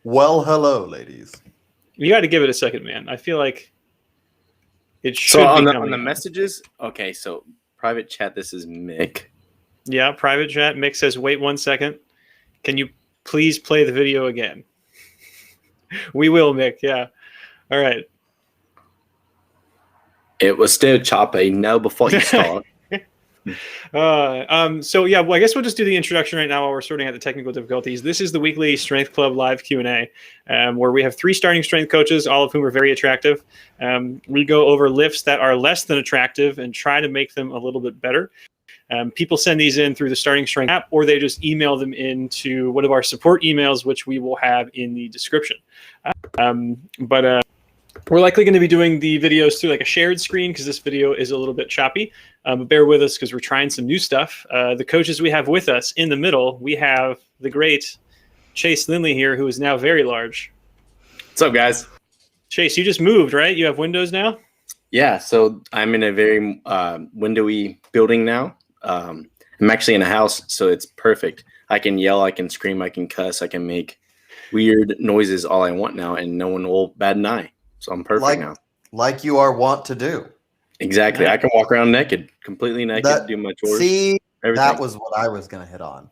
Well, hello, ladies. You got to give it a second, man. I feel like it should So be on the messages, okay, so private chat, this is Mick. Yeah, private chat. Mick says, wait 1 second. Can you please play the video again? We will, Mick. Yeah. All right. It was still choppy. No, before you start. So yeah, well, I guess we'll just do the introduction right now while we're sorting out the technical difficulties. This is the weekly Strength Club live Q&A, where we have 3 starting strength coaches, all of whom are very attractive. We go over lifts that are less than attractive and try to make them a little bit better. People send these in through the Starting Strength app, or they just email them into one of our support emails, which we will have in the description. We're likely going to be doing the videos through like a shared screen because this video is a little bit choppy. But bear with us because we're trying some new stuff. The coaches we have with us in the middle, we have the great Chase Lindley here, who is now very large. What's up, guys? Chase, you just moved, right? You have windows now? Yeah, so I'm in a very windowy building now. I'm actually in a house, so it's perfect. I can yell, I can scream, I can cuss, I can make weird noises all I want now, and no one will bat an eye. So I'm perfect now. Like you are wont to do. Exactly. I can walk around naked, completely naked, do my chores. See, everything. That was what I was going to hit on.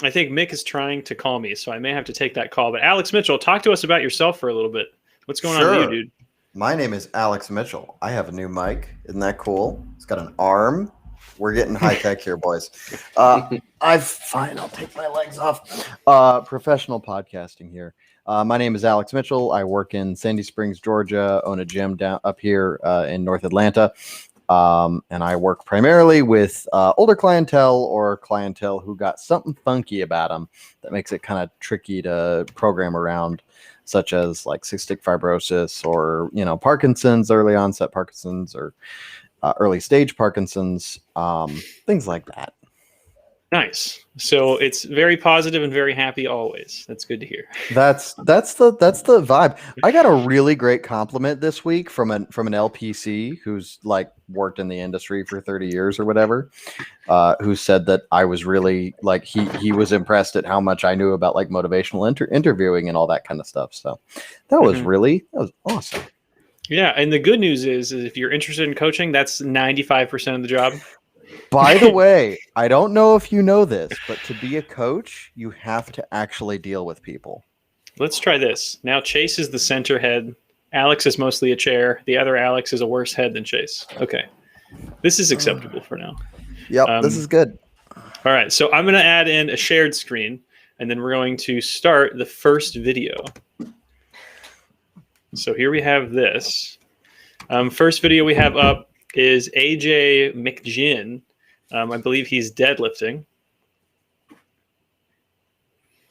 I think Mick is trying to call me, so I may have to take that call. But Alex Mitchell, talk to us about yourself for a little bit. What's going on with you, dude? My name is Alex Mitchell. I have a new mic. Isn't that cool? It's got an arm. We're getting high tech here, boys. Fine. I'll take my legs off. Professional podcasting here. My name is Alex Mitchell. I work in Sandy Springs, Georgia. Own a gym down up here in North Atlanta, and I work primarily with older clientele or clientele who got something funky about them that makes it kind of tricky to program around, such as like cystic fibrosis or Parkinson's, early onset Parkinson's, or early stage Parkinson's, things like that. Nice. So it's very positive and very happy always. That's good to hear. That's the vibe. I got a really great compliment this week from an LPC who's like worked in the industry for 30 years or whatever, who said that I was really like he was impressed at how much I knew about like motivational interviewing and all that kind of stuff. So that was that was awesome. Yeah, and the good news is if you're interested in coaching, that's 95% of the job. By the way, I don't know if you know this, but to be a coach, you have to actually deal with people. Let's try this. Now Chase is the center head. Alex is mostly a chair. The other Alex is a worse head than Chase. Okay. This is acceptable for now. Yep, this is good. All right, so I'm going to add in a shared screen, and then we're going to start the first video. So here we have this. First video we have up is AJ McGinn. I believe he's deadlifting.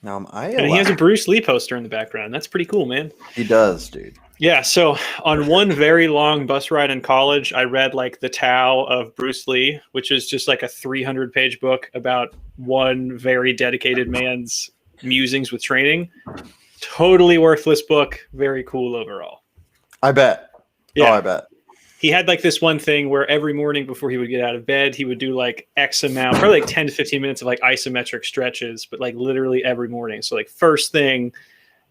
Now, and he has a Bruce Lee poster in the background. That's pretty cool, man. He does, dude. Yeah, so on one very long bus ride in college, I read like The Tao of Bruce Lee, which is just like a 300-page book about one very dedicated man's musings with training. Totally worthless book. Very cool overall. I bet. Yeah. Oh, I bet. He had like this one thing where every morning before he would get out of bed, he would do like X amount, probably like 10 to 15 minutes of like isometric stretches, but like literally every morning. So like first thing,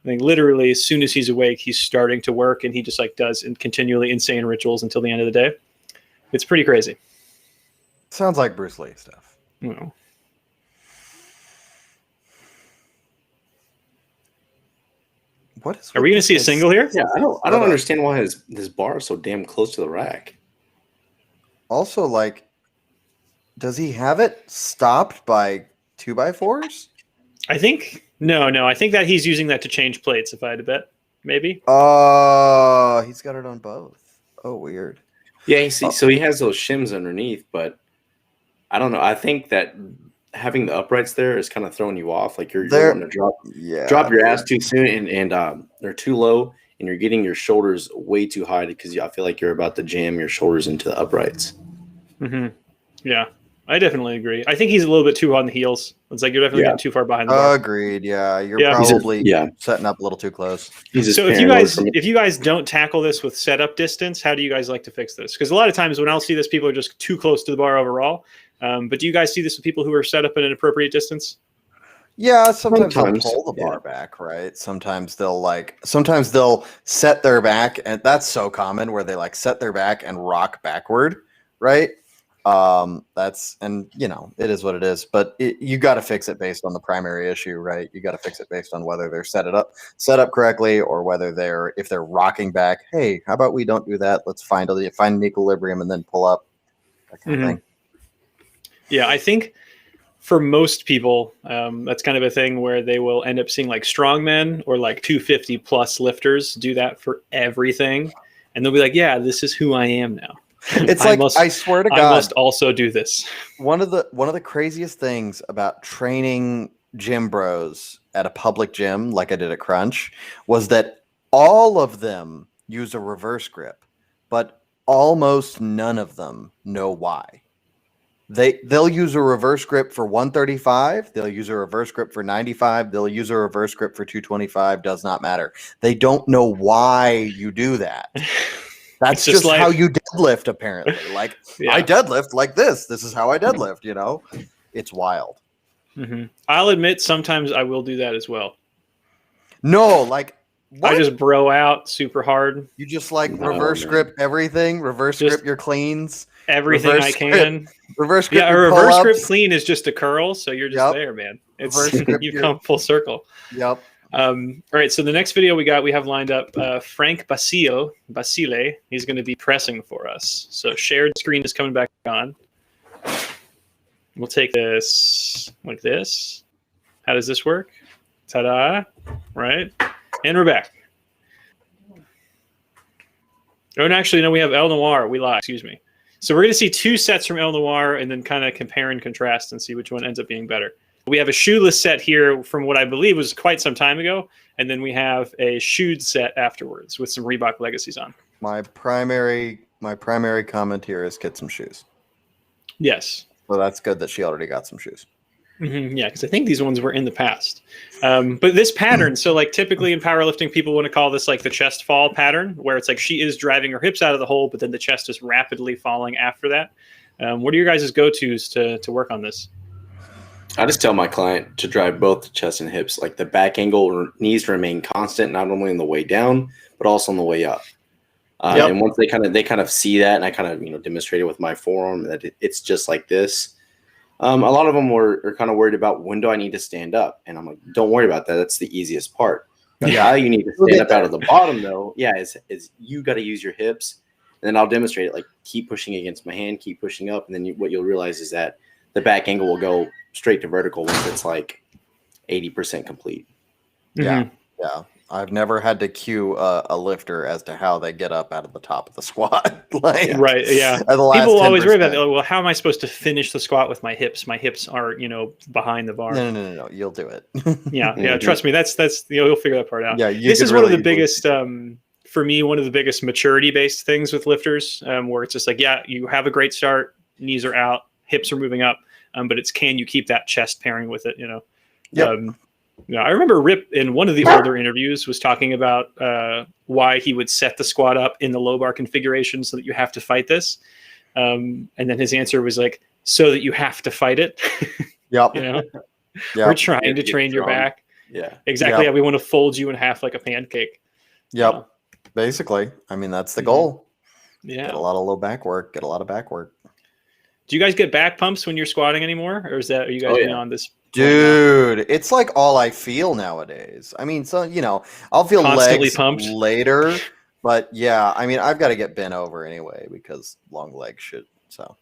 I think literally as soon as he's awake, he's starting to work, and he just like does continually insane rituals until the end of the day. It's pretty crazy. Sounds like Bruce Lee stuff. No. Are we going to see a single here? Yeah, I don't understand why this bar is so damn close to the rack. Also, like, does he have it stopped by 2x4s? I think no. I think that he's using that to change plates. If I had to bet, maybe. Oh, he's got it on both. Oh, weird. Yeah, so he has those shims underneath, but I don't know. I think that having the uprights there is kind of throwing you off. Like you're going to drop your ass too soon, and they're too low, and you're getting your shoulders way too high because I feel like you're about to jam your shoulders into the uprights. Mm-hmm. Yeah, I definitely agree. I think he's a little bit too on the heels. It's like you're definitely getting too far behind the bar. Agreed. Yeah, you're probably setting up a little too close. So if you guys don't tackle this with setup distance, how do you guys like to fix this? Because a lot of times when I'll see this, people are just too close to the bar overall. But do you guys see this with people who are set up at an appropriate distance? Yeah, sometimes they'll pull the bar back, right? Sometimes they'll set their back, and that's so common where they like set their back and rock backward, right? It is what it is, but you got to fix it based on the primary issue, right? You got to fix it based on whether they're set up correctly, or whether if they're rocking back. Hey, how about we don't do that? Let's find an equilibrium and then pull up, that kind of thing. Yeah, I think for most people, that's kind of a thing where they will end up seeing like strongmen or like 250 plus lifters do that for everything, and they'll be like, "Yeah, this is who I am now." It's I swear to God, I must also do this. One of the craziest things about training gym bros at a public gym, like I did at Crunch, was that all of them use a reverse grip, but almost none of them know why. They'll use a reverse grip for 135. They'll use a reverse grip for 95. They'll use a reverse grip for 225. Does not matter. They don't know why you do that. That's just like, how you deadlift, apparently. Like, I deadlift like this. This is how I deadlift, It's wild. Mm-hmm. I'll admit sometimes I will do that as well. No, like... What? I just bro out super hard. You just reverse grip everything, grip your cleans. Everything I can. Reverse grip. Yeah, a reverse grip clean is just a curl, so you're just there, man. It's you come full circle. Yep. All right, so the next video we have lined up Frank Basile. He's going to be pressing for us. So shared screen is coming back on. We'll take this like this. How does this work? Ta-da! Right, and we're back. Oh, and actually, no, we have El Noir. We lied. Excuse me. So we're going to see two sets from El Noir and then kind of compare and contrast and see which one ends up being better. We have a shoeless set here from what I believe was quite some time ago, and then we have a shoed set afterwards with some Reebok Legacies on. My primary comment here is get some shoes. Yes. Well, that's good that she already got some shoes. Mm-hmm, yeah, because I think these ones were in the past. But this pattern, so like typically in powerlifting, people want to call this like the chest fall pattern, where it's like she is driving her hips out of the hole, but then the chest is rapidly falling after that. What are your guys' go-tos to work on this? I just tell my client to drive both the chest and hips. Like the back angle needs to remain constant, not only on the way down, but also on the way up. And once they kind of see that, and I kind of demonstrate it with my forearm that it's just like this. A lot of them are kind of worried about when do I need to stand up, and I'm like, don't worry about that. That's the easiest part. How you need to stand up out of the bottom, though, is you got to use your hips, and then I'll demonstrate it. Like keep pushing against my hand, keep pushing up, and then what you'll realize is that the back angle will go straight to vertical once it's like 80% complete. Yeah. I've never had to cue a lifter as to how they get up out of the top of the squat. Right, yeah. People always worry about, well, how am I supposed to finish the squat with my hips? My hips are, behind the bar. No. You'll do it. Yeah. Trust me, that's you'll figure that part out. Yeah, this is one of the biggest, for me, one of the biggest maturity-based things with lifters, where it's just like, you have a great start, knees are out, hips are moving up, but it's can you keep that chest pairing with it? I remember Rip in one of the older interviews was talking about why he would set the squat up in the low bar configuration so that you have to fight this. And then his answer was like, so that you have to fight it. We're trying to train your back. Yeah, exactly. Yeah, we want to fold you in half like a pancake. Basically. I mean, that's the goal. Yeah. Get a lot of low back work, get a lot of back work. Do you guys get back pumps when you're squatting anymore? Or are you guys beyond this? Dude, it's like all I feel nowadays. I mean, so, I'll feel constantly legs pumped later, but yeah, I mean, I've got to get bent over anyway because long legs should, so.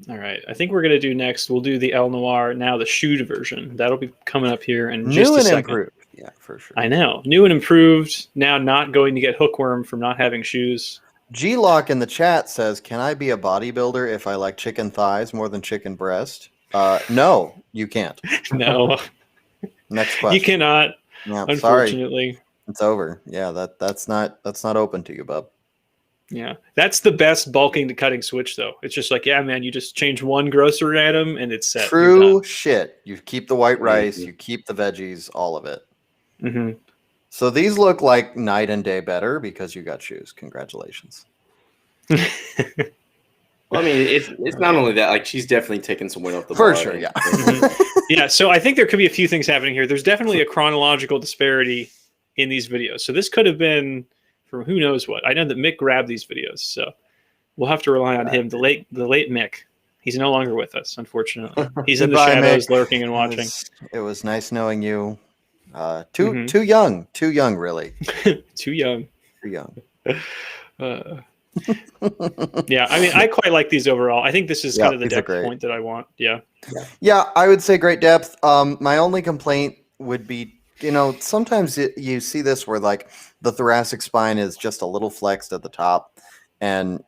All right. I think we're going to do next. We'll do the El Noir, now the shoed version. That'll be coming up here in just a second. Improved. Yeah, for sure. I know. New and improved. Now not going to get hookworm from not having shoes. G-Lock in the chat says, can I be a bodybuilder if I like chicken thighs more than chicken breast? No, you can't. No. Next question. You cannot. Yeah, unfortunately. Sorry. It's over. Yeah, that's not open to you, bub. Yeah. That's the best bulking to cutting switch though. It's just like, yeah, man, you just change one grocery item and it's set. True shit. You keep the white rice, you keep the veggies, all of it. Mm-hmm. So these look like night and day better because you got shoes. Congratulations. Well, I mean, it's not only that. Like, she's definitely taking some weight off the For bar. sure, yeah. Yeah, so I think there could be a few things happening here. There's definitely a chronological disparity in these videos. So this could have been from who knows what. I know that Mick grabbed these videos, so we'll have to rely on him. The late Mick. He's no longer with us, unfortunately. He's in the shadows, Mick. lurking and watching. It was nice knowing you. Too young, really. Too young. Yeah, I mean, I quite like these overall. I think this is kind of the depth point that I want. Yeah, I would say great depth. My only complaint would be, sometimes you see this where like the thoracic spine is just a little flexed at the top, and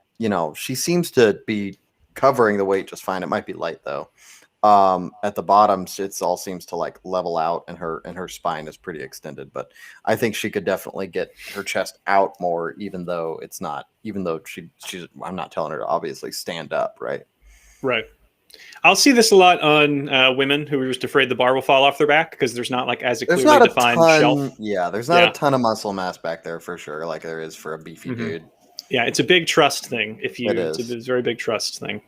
she seems to be covering the weight just fine. It might be light though. At the bottom, it all seems to like level out, and her spine is pretty extended. But I think she could definitely get her chest out more, even though she's. I'm not telling her to obviously stand up, right? Right. I'll see this a lot on women who are just afraid the bar will fall off their back because there's not like as a clearly defined shelf. Yeah, there's not a ton of muscle mass back there for sure, like there is for a beefy dude. Yeah, it's a big trust thing. It's a very big trust thing.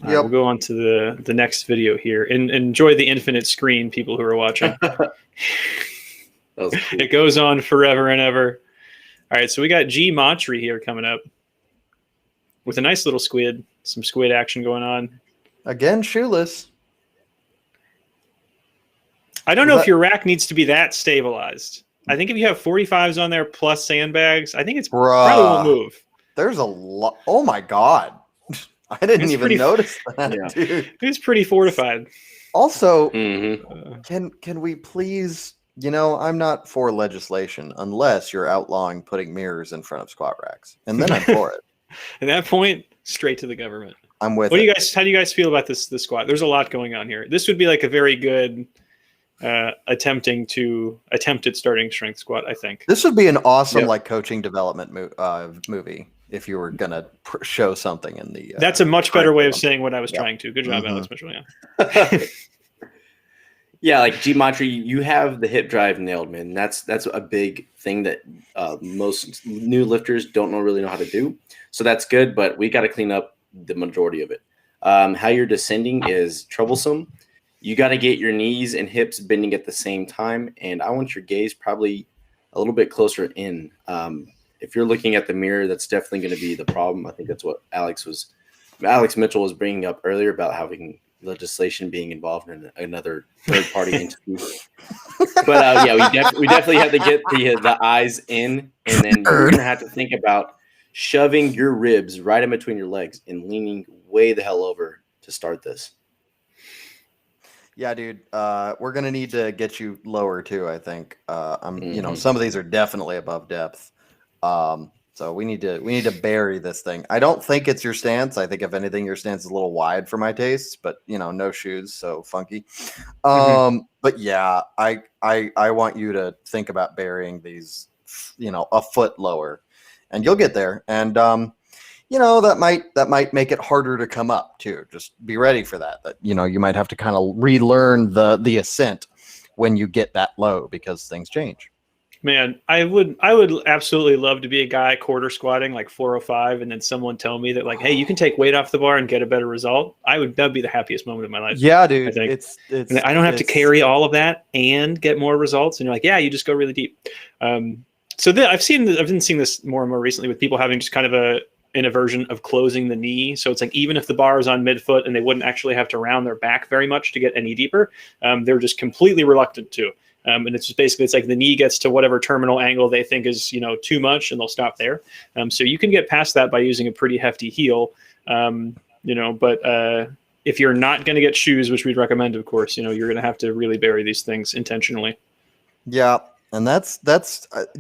We'll go on to the next video here and enjoy the infinite screen, people who are watching. Cool. It goes on forever and ever. All right, so we got G Matri here coming up with a nice little squid, some squid action going on. Again, shoeless. I don't know if your rack needs to be that stabilized. I think if you have 45s on there plus sandbags, I think it's probably won't move. There's a lot. Oh my God. I didn't even notice that, dude. It's pretty fortified. Also, can we please, I'm not for legislation unless you're outlawing putting mirrors in front of squat racks. And then I'm for it. At that point, straight to the government. I'm with it. How do you guys feel about this squat? There's a lot going on here. This would be like a very good attempted starting strength squat, I think. This would be an awesome like coaching development movie. If you were going to show something in the... That's a much better way of saying what I was trying to. Good job, Alex Mitchell. Yeah. Yeah, like Gematry, you have the hip drive nailed, man. That's a big thing that most new lifters don't really know how to do. So that's good, but we got to clean up the majority of it. How you're descending is troublesome. You got to get your knees and hips bending at the same time, and I want your gaze probably a little bit closer in. If you're looking at the mirror, that's definitely going to be the problem. I think that's what Alex Mitchell was bringing up earlier about having legislation being involved in another third-party entity. But we definitely have to get the eyes in, and then you're going to have to think about shoving your ribs right in between your legs and leaning way the hell over to start this. Yeah, dude. We're going to need to get you lower too, I think. Some of these are definitely above depth. So we need to bury this thing. I don't think it's your stance. I think if anything, your stance is a little wide for my tastes, but no shoes, so funky. But yeah, I want you to think about burying these, a foot lower, and you'll get there. And that might make it harder to come up too. Just be ready for that. That you might have to kind of relearn the ascent when you get that low because things change. Man, I would absolutely love to be a guy quarter squatting like 405, and then someone tell me that like, hey, you can take weight off the bar and get a better result. That'd be the happiest moment of my life. Yeah, dude. I think. I don't have to carry all of that and get more results. And you're like, yeah, you just go really deep. I've been seeing this more and more recently with people having just kind of an aversion of closing the knee. So it's like even if the bar is on midfoot and they wouldn't actually have to round their back very much to get any deeper, they're just completely reluctant to. And it's just basically, it's like the knee gets to whatever terminal angle they think is, too much, and they'll stop there. So you can get past that by using a pretty hefty heel, but if you're not going to get shoes, which we'd recommend, of course, you're going to have to really bury these things intentionally. Yeah. And that's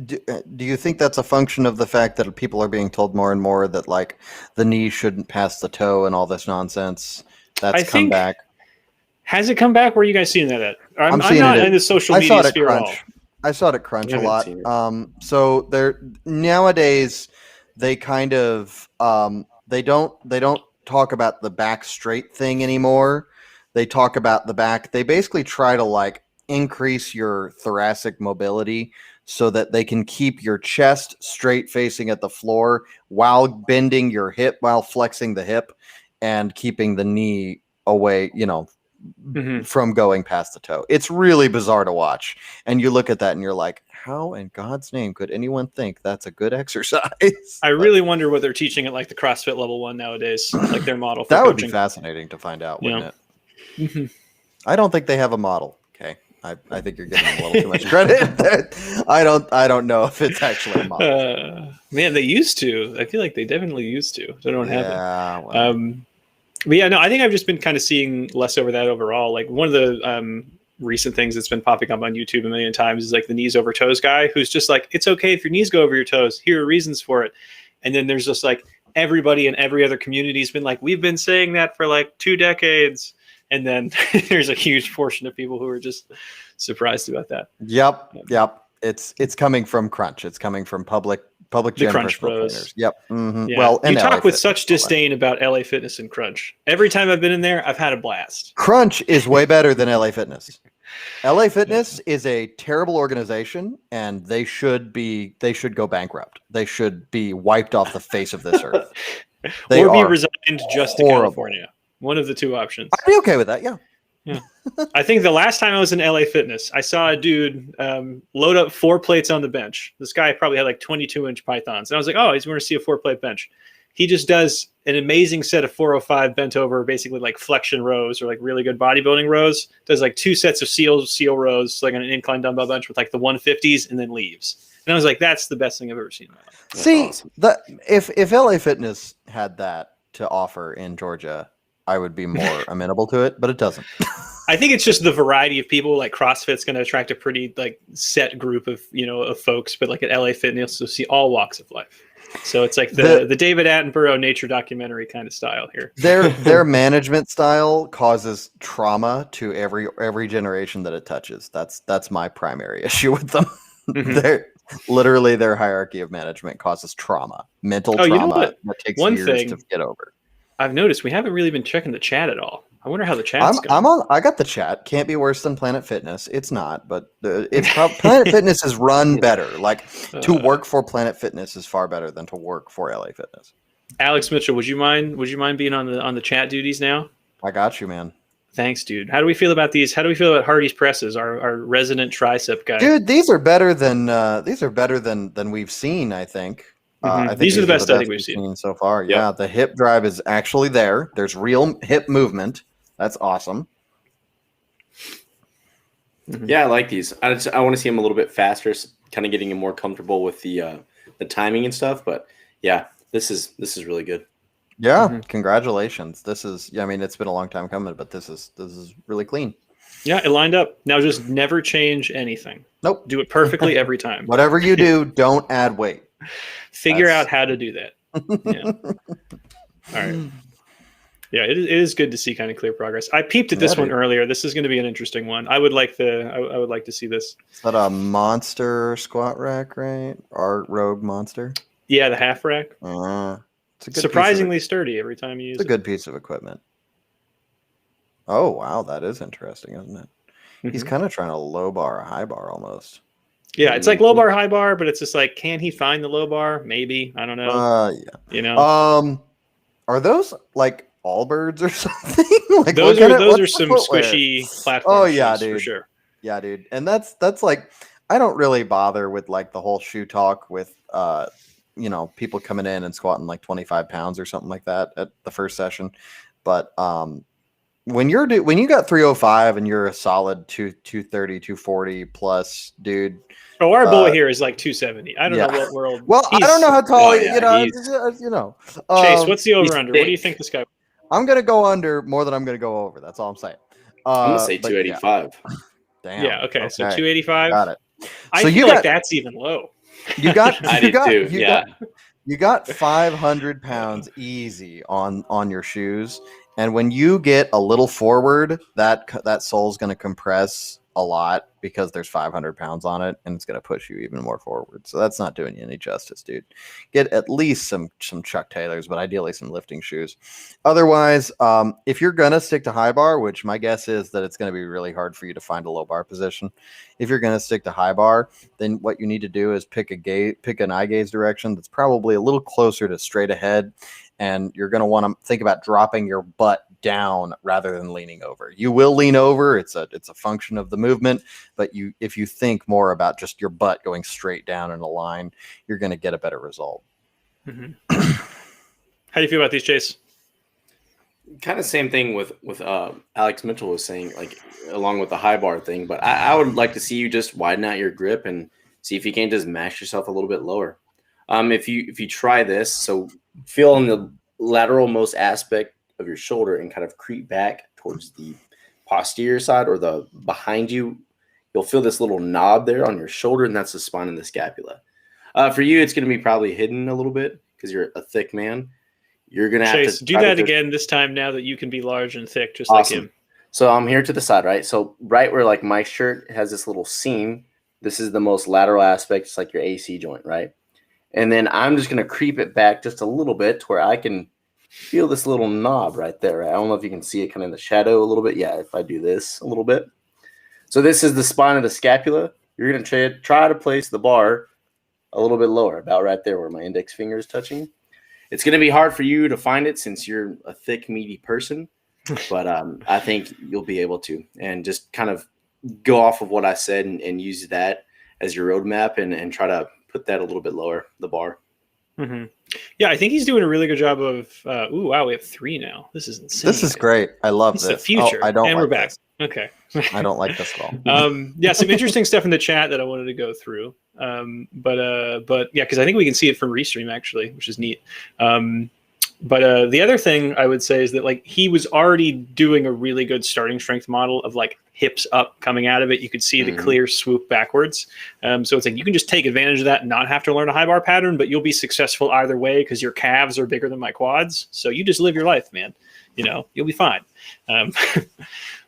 do you think that's a function of the fact that people are being told more and more that like the knee shouldn't pass the toe and all this nonsense that's come back? Has it come back? Where are you guys seeing that at? I'm not in the social media sphere at all. I saw it at Crunch a lot. So they're nowadays they kind of they don't talk about the back straight thing anymore. They talk about the back. They basically try to like increase your thoracic mobility so that they can keep your chest straight facing at the floor while bending your hip, while flexing the hip and keeping the knee away, from going past the toe. It's really bizarre to watch. And you look at that and you're like, how in God's name could anyone think that's a good exercise? I really wonder what they're teaching at like the CrossFit level 1 nowadays, like their model for that would coaching. be fascinating to find out, wouldn't it? Mm-hmm. I don't think they have a model. Okay. I think you're giving them a little too much credit. I don't know if it's actually a model. Man, they used to. I feel like they definitely used to. They don't have it. Well. But yeah, no, I think I've just been kind of seeing less over that overall. Like one of the recent things that's been popping up on YouTube a million times is like the knees over toes guy who's just like, it's okay if your knees go over your toes. Here are reasons for it. And then there's just like everybody in every other community has been like, we've been saying that for like 2 decades. And then there's a huge portion of people who are just surprised about that. Yep. It's coming from Crunch. It's coming from public gym Crunch Bros. Yep. Mm-hmm. Yeah. Well, you talk with such disdain about LA Fitness and Crunch. Every time I've been in there, I've had a blast. Crunch is way better than LA Fitness. LA Fitness is a terrible organization, and they should go bankrupt. They should be wiped off the face of this earth. They or be resigned just to California. One of the 2 options. I'd be okay with that. Yeah. I think the last time I was in LA Fitness, I saw a dude load up 4 plates on the bench. This guy probably had like 22-inch pythons. And I was like, oh, he's going to see a 4-plate bench. He just does an amazing set of 405 bent over, basically like flexion rows or like really good bodybuilding rows. Does like 2 sets of seal rows, like on an incline dumbbell bench with like the 150s, and then leaves. And I was like, that's the best thing I've ever seen in my life. See, awesome. If LA Fitness had that to offer in Georgia, I would be more amenable to it, but it doesn't. I think it's just the variety of people. Like CrossFit's going to attract a pretty like set group of of folks, but like at LA Fitness, you'll see all walks of life. So it's like the David Attenborough nature documentary kind of style here. Their management style causes trauma to every generation that it touches. That's my primary issue with them. Mm-hmm. Their hierarchy of management causes trauma, mental trauma that takes years to get over. I've noticed we haven't really been checking the chat at all. I wonder how the chat's going. I got the chat. Can't be worse than Planet Fitness. It's not, but Planet Fitness is run better. Like to work for Planet Fitness is far better than to work for LA Fitness. Alex Mitchell, would you mind being on the chat duties now? I got you, man. Thanks, dude. How do we feel about these? How do we feel about Hardy's presses? Our resident tricep guy. Dude, these are better than we've seen. I think. I think these are the best I think we've seen so far. Yep. Yeah, the hip drive is actually there. There's real hip movement. That's awesome. Mm-hmm. Yeah, I like these. I want to see them a little bit faster, kind of getting more comfortable with the timing and stuff. But yeah, this is really good. Yeah, Congratulations. This is. I mean, it's been a long time coming, but this is really clean. Yeah, it lined up. Now just never change anything. Nope. Do it perfectly every time. Whatever you do, don't add weight. Figure out how to do that. Yeah. All right. Yeah, it is good to see kind of clear progress. I peeped at this one earlier. This is going to be an interesting one. I would like to see this. Is that a monster squat rack, right? Our Rogue Monster? Yeah, the half rack. It's a good surprisingly sturdy every time you use it. It's a good piece of equipment. Oh, wow. That is interesting, isn't it? Mm-hmm. He's kind of trying to low bar a high bar almost. Yeah, it's like low bar, high bar, but it's just like, can he find the low bar? Maybe. I don't know. Yeah. Are those like Allbirds or something? Like those are some squishy platforms. Oh yeah, dude. For sure. Yeah, dude. And that's like, I don't really bother with like the whole shoe talk with people coming in and squatting like 25 pounds or something like that at the first session. But when you got 305 and you're a solid 230, 240 plus dude. Oh, our boy here is like 270. I don't know what world. Well, I don't know how tall Chase, what's the over under? What do you think this guy? I'm gonna go under more than I'm gonna go over. That's all I'm saying. I'm gonna say 285. Yeah. Damn. Yeah. Okay. So 285. Got it. I feel like that's even low. You got. I did too. Yeah. You got 500 pounds easy on your shoes. And when you get a little forward, that sole's going to compress a lot because there's 500 pounds on it, and it's going to push you even more forward. So that's not doing you any justice, dude. Get at least some Chuck Taylors, but ideally some lifting shoes. Otherwise, if you're going to stick to high bar, which my guess is that it's going to be really hard for you to find a low bar position. If you're going to stick to high bar, then what you need to do is pick an eye gaze direction that's probably a little closer to straight ahead, and you're going to want to think about dropping your butt down rather than leaning over. You will lean over. It's a function of the movement, but if you think more about just your butt going straight down in a line, you're going to get a better result. Mm-hmm. How do you feel about these, Chase? Kind of same thing with Alex Mitchell was saying, like along with the high bar thing, but I would like to see you just widen out your grip and see if you can just mash yourself a little bit lower. If you try this, so feel on the lateral most aspect of your shoulder and kind of creep back towards the posterior side or the behind you, you'll feel this little knob there on your shoulder, and that's the spine and the scapula. For you, it's going to be probably hidden a little bit because you're a thick man. You're going to have to do that again this time now that you can be large and thick just awesome. like him. So I'm here to the side, right? So right where like my shirt has this little seam, this is the most lateral aspect. It's like your AC joint, right? And then I'm just going to creep it back just a little bit to where I can feel this little knob right there. Right? I don't know if you can see it kind of in the shadow a little bit. Yeah, if I do this a little bit. So this is the spine of the scapula. You're going to try to place the bar a little bit lower, about right there where my index finger is touching. It's going to be hard for you to find it since you're a thick, meaty person, but I think you'll be able to. And just kind of go off of what I said and use that as your roadmap and try to put that a little bit lower, the bar. Mm-hmm. Yeah, I think he's doing a really good job of. Wow, we have 3 now. This is insane. This is great. I love this. The future. Oh, I don't. And like we're back. This. Okay. I don't like this at all. Yeah, some interesting stuff in the chat that I wanted to go through. But yeah, because I think we can see it from Restream actually, which is neat. But the other thing I would say is that like he was already doing a really good starting strength model of like hips up coming out of it. You could see the clear swoop backwards. So it's like you can just take advantage of that and not have to learn a high bar pattern, but you'll be successful either way because your calves are bigger than my quads. So you just live your life, man. You know, you'll be fine.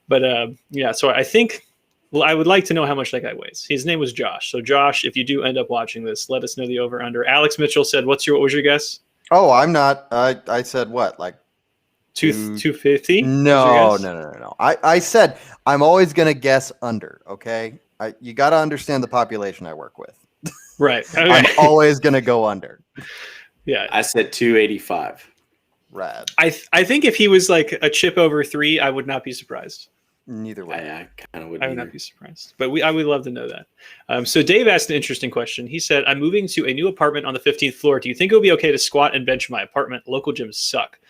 But yeah, so I think, well, I would like to know how much that guy weighs. His name was Josh. So Josh, if you do end up watching this, let us know the over under. Alex Mitchell said, what was your guess? Oh, I'm not. I said what? Like 250? No. I said I'm always going to guess under. Okay. You got to understand the population I work with. Right. Okay. I'm always going to go under. Yeah. I said 285. Rad. I think if he was like a chip over 3, I would not be surprised. Neither way. I kind of would. I would not be surprised, but I would love to know that. So Dave asked an interesting question. He said, "I'm moving to a new apartment on the 15th floor. Do you think it would be okay to squat and bench in my apartment? Local gyms suck."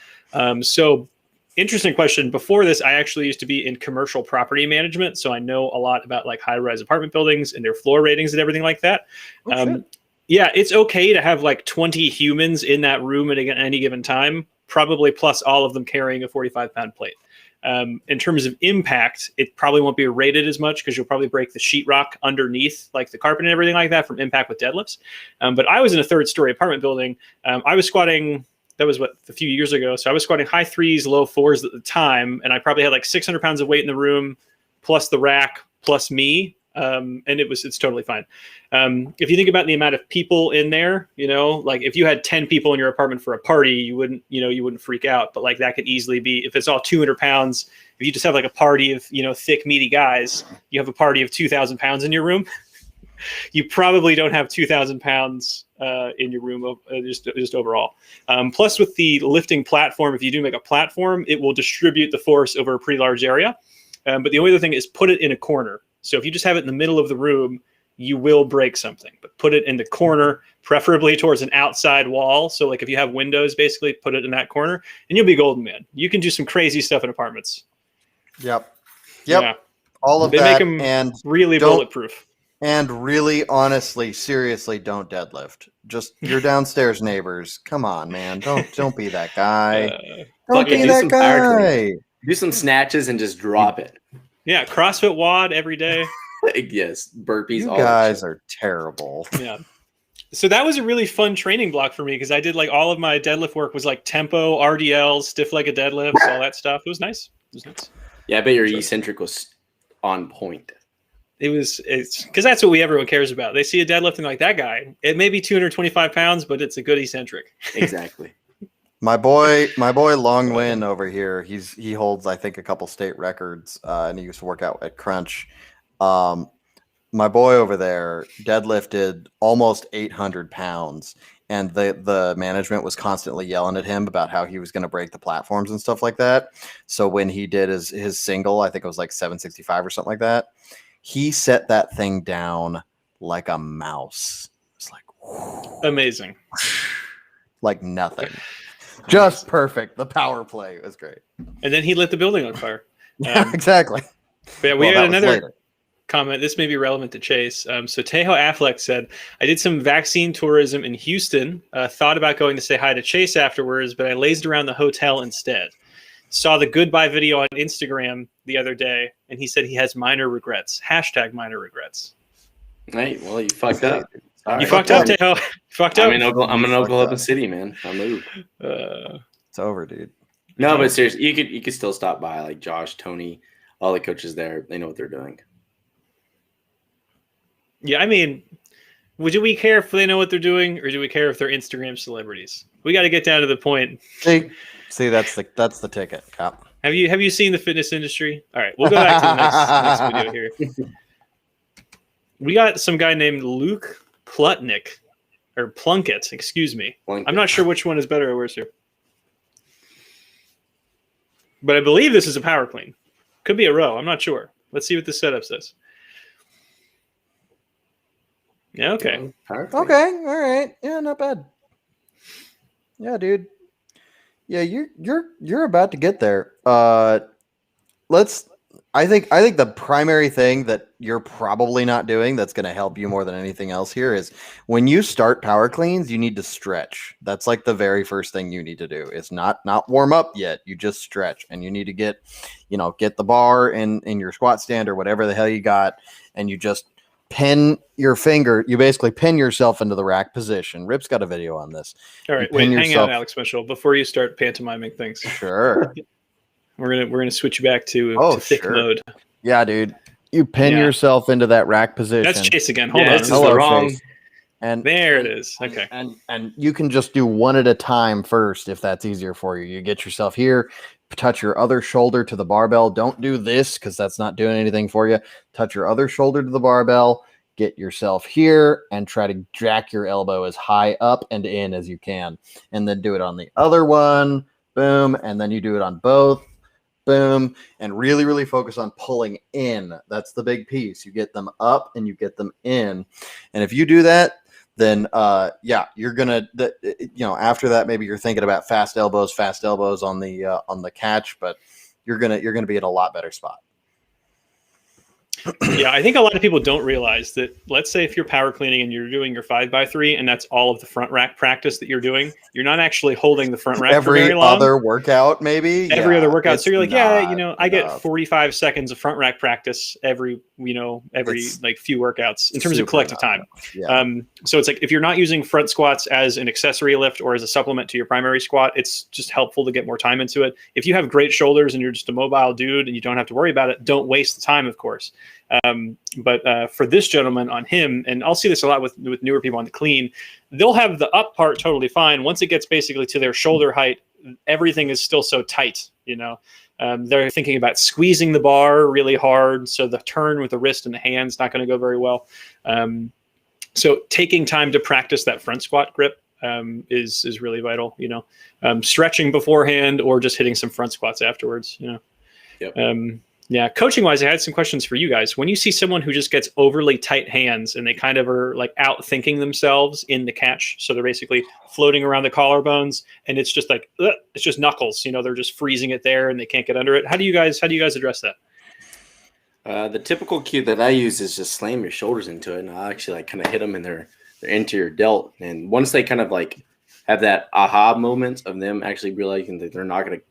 So interesting question. Before this, I actually used to be in commercial property management, so I know a lot about like high-rise apartment buildings and their floor ratings and everything like that. Yeah, it's okay to have like 20 humans in that room at any given time, probably plus all of them carrying a 45-pound plate. In terms of impact, it probably won't be rated as much because you'll probably break the sheetrock underneath, like the carpet and everything like that, from impact with deadlifts. But I was in a 3rd-story apartment building. I was squatting. That was a few years ago. So I was squatting high 3s, low 4s at the time, and I probably had like 600 pounds of weight in the room, plus the rack, plus me. And it's totally fine. If you think about the amount of people in there, you know, like if you had 10 people in your apartment for a party, you wouldn't freak out. But like that could easily be, if it's all 200 pounds, if you just have like a party of, you know, thick, meaty guys, you have a party of 2,000 pounds in your room. You probably don't have 2,000 pounds in your room, just overall. Plus with the lifting platform, if you do make a platform, it will distribute the force over a pretty large area. But the only other thing is put it in a corner. So if you just have it in the middle of the room, you will break something. But put it in the corner, preferably towards an outside wall. So like if you have windows, basically put it in that corner, and you'll be golden, man. You can do some crazy stuff in apartments. Yep. Yeah. All of they that. Make them and really bulletproof. And really, honestly, seriously, don't deadlift. Just your downstairs neighbors. Come on, man. Don't be that guy. Don't be that guy. Do some snatches and just drop it. Yeah, CrossFit WOD every day. Yes, burpees. You guys are terrible. Yeah. So that was a really fun training block for me because I did like all of my deadlift work was like tempo, RDLs, stiff-legged deadlifts, all that stuff. It was nice. Yeah, I bet your eccentric was on point. It's because that's what everyone cares about. They see a deadlifting like that guy. It may be 225 pounds, but it's a good eccentric. Exactly. My boy Long Win over here. He holds, I think, a couple state records, and he used to work out at Crunch. My boy over there deadlifted almost 800 pounds, and the management was constantly yelling at him about how he was going to break the platforms and stuff like that. So when he did his single, I think it was like 765 or something like that, he set that thing down like a mouse. It's like amazing, like nothing. Just perfect. The power play was great. And then he lit the building on fire. Exactly. But yeah, we had another comment. This may be relevant to Chase. So Tejo Affleck said, I did some vaccine tourism in Houston. Thought about going to say hi to Chase afterwards, but I lazed around the hotel instead. Saw the goodbye video on Instagram the other day, and he said he has minor regrets. #, minor regrets. Hey, well, you fucked up. You fucked up, Tejo. Fucked up. I'm in Oklahoma City, man. I moved. It's over, dude. No, but seriously, you could still stop by. Like Josh, Tony, all the coaches there. They know what they're doing. Yeah, I mean, do we care if they know what they're doing, or do we care if they're Instagram celebrities? We got to get down to the point. See, that's the ticket. Cop. Have you seen the fitness industry? All right, we'll go back to the next video here. We got some guy named Luke Plutnik, or Plunkett, excuse me. Plunkett. I'm not sure which one is better or worse here. But I believe this is a power clean. Could be a row. I'm not sure. Let's see what the setup says. Yeah, okay. Okay, all right. Yeah, not bad. Yeah, dude. Yeah, you're about to get there. I think the primary thing that you're probably not doing that's going to help you more than anything else here is when you start power cleans, you need to stretch. That's like the very first thing you need to do. It's not warm up yet. You just stretch, and you need to get the bar in your squat stand or whatever the hell you got, and you just pin your finger. You basically pin yourself into the rack position. Rip's got a video on this. All right, wait, hang out, Alex Mitchell, before you start pantomiming things. Sure. We're gonna switch you back to thick mode. Yeah, dude. You pin yourself into that rack position. That's Chase again. Hold on. This is the wrong. Chase. And there it is. Okay. And you can just do one at a time first if that's easier for you. You get yourself here, touch your other shoulder to the barbell. Don't do this because that's not doing anything for you. Touch your other shoulder to the barbell. Get yourself here and try to jack your elbow as high up and in as you can. And then do it on the other one. Boom. And then you do it on both. Boom. And really, really focus on pulling in. That's the big piece. You get them up and you get them in. And if you do that, then you're gonna after that maybe you're thinking about fast elbows on the catch, but you're gonna be at a lot better spot. Yeah, I think a lot of people don't realize that. Let's say if you're power cleaning and you're doing your 5x3 and that's all of the front rack practice that you're doing, you're not actually holding the front rack for very long. Every other workout, maybe. Every other workout. So you're like, I get 45 seconds of front rack practice every like few workouts in terms of collective time. Yeah. So it's like if you're not using front squats as an accessory lift or as a supplement to your primary squat, it's just helpful to get more time into it. If you have great shoulders and you're just a mobile dude and you don't have to worry about it, don't waste the time, of course. But for this gentleman on him, and I'll see this a lot with newer people on the clean, they'll have the up part totally fine. Once it gets basically to their shoulder height, everything is still so tight, they're thinking about squeezing the bar really hard. So the turn with the wrist and the hand's not going to go very well. So taking time to practice that front squat grip is really vital, stretching beforehand or just hitting some front squats afterwards, Yep. Yeah, coaching wise, I had some questions for you guys. When you see someone who just gets overly tight hands and they kind of are like out thinking themselves in the catch, so they're basically floating around the collarbones and it's just like it's just knuckles, they're just freezing it there and they can't get under it. How do you guys address that? The typical cue that I use is just slam your shoulders into it, and I'll actually like kind of hit them in their anterior delt. And once they kind of like have that aha moment of them actually realizing that they're not going to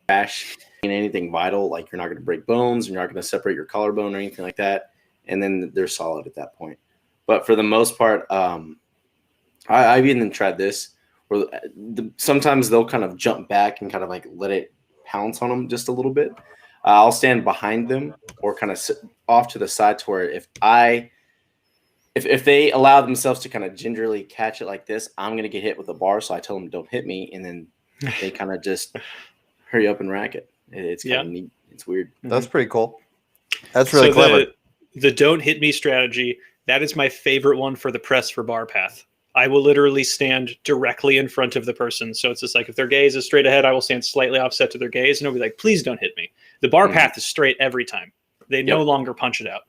crash in anything vital, like you're not going to break bones, you're not going to separate your collarbone or anything like that, and then they're solid at that point. But for the most part, I've even tried this where sometimes they'll kind of jump back and kind of like let it pounce on them just a little bit. I'll stand behind them or kind of sit off to the side to where if they allow themselves to kind of gingerly catch it like this, I'm going to get hit with a bar. So I tell them, don't hit me. And then they kind of just hurry up and rack it. It's kind of neat. It's weird. That's pretty cool. That's really clever. The don't hit me strategy, that is my favorite one for the press for bar path. I will literally stand directly in front of the person. So it's just like, if their gaze is straight ahead, I will stand slightly offset to their gaze and I'll be like, please don't hit me. The bar path is straight every time. They no longer punch it out.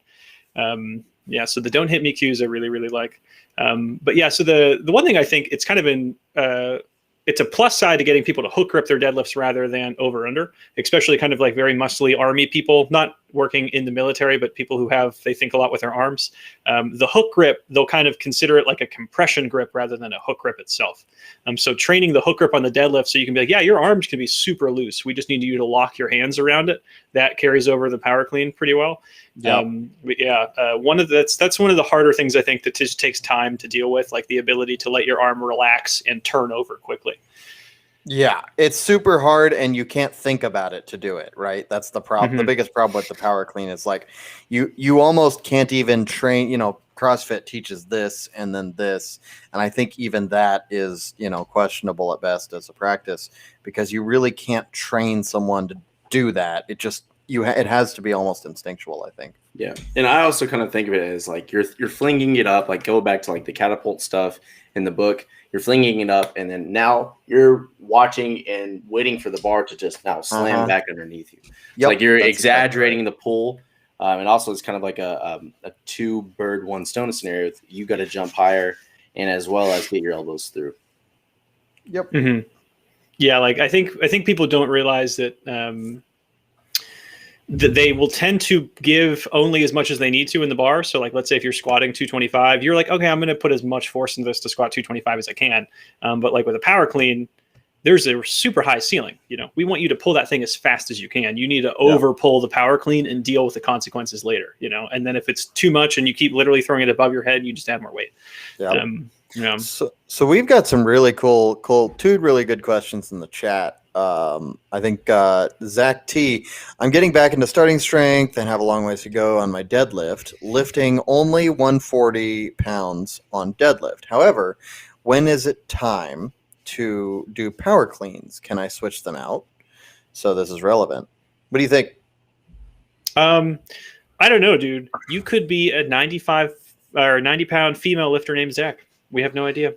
So the don't hit me cues I really, really like. But yeah, so the one thing I think it's kind of it's a plus side to getting people to hook grip their deadlifts rather than over under, especially kind of like very muscly army people, not working in the military, but people who they think a lot with their arms. The hook grip, they'll kind of consider it like a compression grip rather than a hook grip itself. So training the hook grip on the deadlift, so you can be like, yeah, your arms can be super loose. We just need you to lock your hands around it. That carries over the power clean pretty well. That's one of the harder things I think that just takes time to deal with, like the ability to let your arm relax and turn over quickly. Yeah, it's super hard and you can't think about it to do it, right? That's the problem. The biggest problem with the power clean is like you almost can't even train, CrossFit teaches this and then this. And I think even that is, questionable at best as a practice because you really can't train someone to do that. It just it has to be almost instinctual, I think. Yeah. And I also kind of think of it as like you're flinging it up, like go back to like the catapult stuff in the book. You're flinging it up, and then now you're watching and waiting for the bar to just now slam back underneath you. Yep, like you're exaggerating the pull, and also it's kind of like a two bird, one stone scenario. You got to jump higher, and as well as get your elbows through. Yep. Mm-hmm. Yeah, like I think people don't realize that. That they will tend to give only as much as they need to in the bar. So like, let's say if you're squatting 225, you're like, okay, I'm going to put as much force in this to squat 225 as I can. But like with a power clean, there's a super high ceiling. We want you to pull that thing as fast as you can. You need to over pull the power clean and deal with the consequences later, and then if it's too much and you keep literally throwing it above your head, you just add more weight. Yeah. So we've got some really cool, two really good questions in the chat. I think Zach T. I'm getting back into starting strength and have a long ways to go on my deadlift, lifting only 140 pounds on deadlift. However, when is it time to do power cleans? Can I switch them out? So this is relevant. What do you think? I don't know, dude. You could be a 95 or 90-pound female lifter named Zach. We have no idea.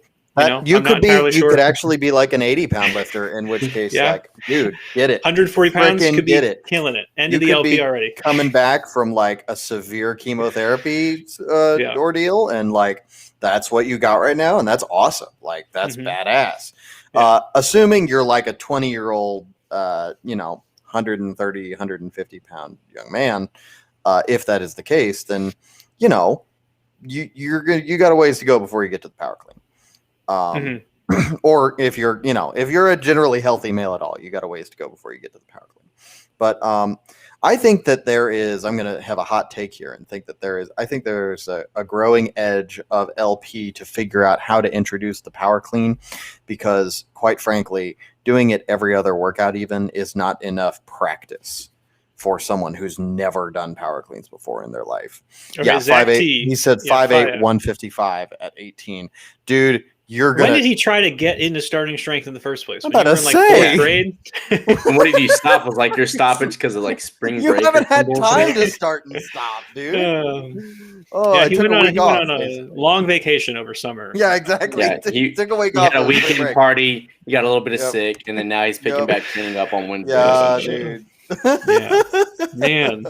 You could actually be like an 80-pound lifter, in which case, like, dude, get it. 140 pounds could be killing it. End of the LP already. Coming back from like a severe chemotherapy ordeal, and like that's what you got right now, and that's awesome. Like that's badass. Yeah. Assuming you're like a 20-year-old, 130, 150 pound young man, if that is the case, then you got a ways to go before you get to the power clean. Or if you're a generally healthy male at all, you got a ways to go before you get to the power clean. But I think that I'm going to have a hot take here and think that there's a growing edge of LP to figure out how to introduce the power clean, because quite frankly, doing it every other workout even is not enough practice for someone who's never done power cleans before in their life. Okay, yeah, 5'8". He said 5'8", 155 at 18. Dude, when did he try to get into starting strength in the first place? I'm about to say. 4th grade? And what did you stop? Was like your stoppage because of like spring break? You haven't had time to start and stop, dude. He went on a long vacation over summer. Yeah, exactly. Yeah, he took a week off. He had a weekend party. He got a little bit of sick, and then now he's picking back training up on Wednesday. Yeah, dude. Yeah, man.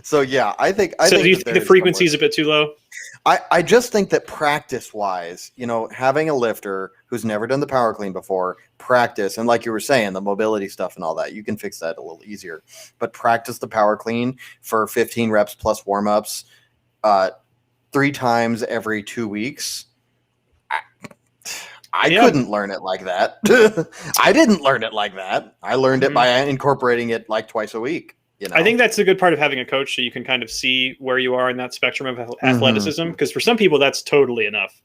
So yeah, I think. Do you think the frequency is a bit too low? I just think that practice-wise, having a lifter who's never done the power clean before, practice, and like you were saying, the mobility stuff and all that, you can fix that a little easier. But practice the power clean for 15 reps plus warm-ups 3 times every 2 weeks. I couldn't learn it like that. I didn't learn it like that. I learned it by incorporating it like twice a week. I think that's a good part of having a coach, so you can kind of see where you are in that spectrum of athleticism. Because for some people, that's totally enough.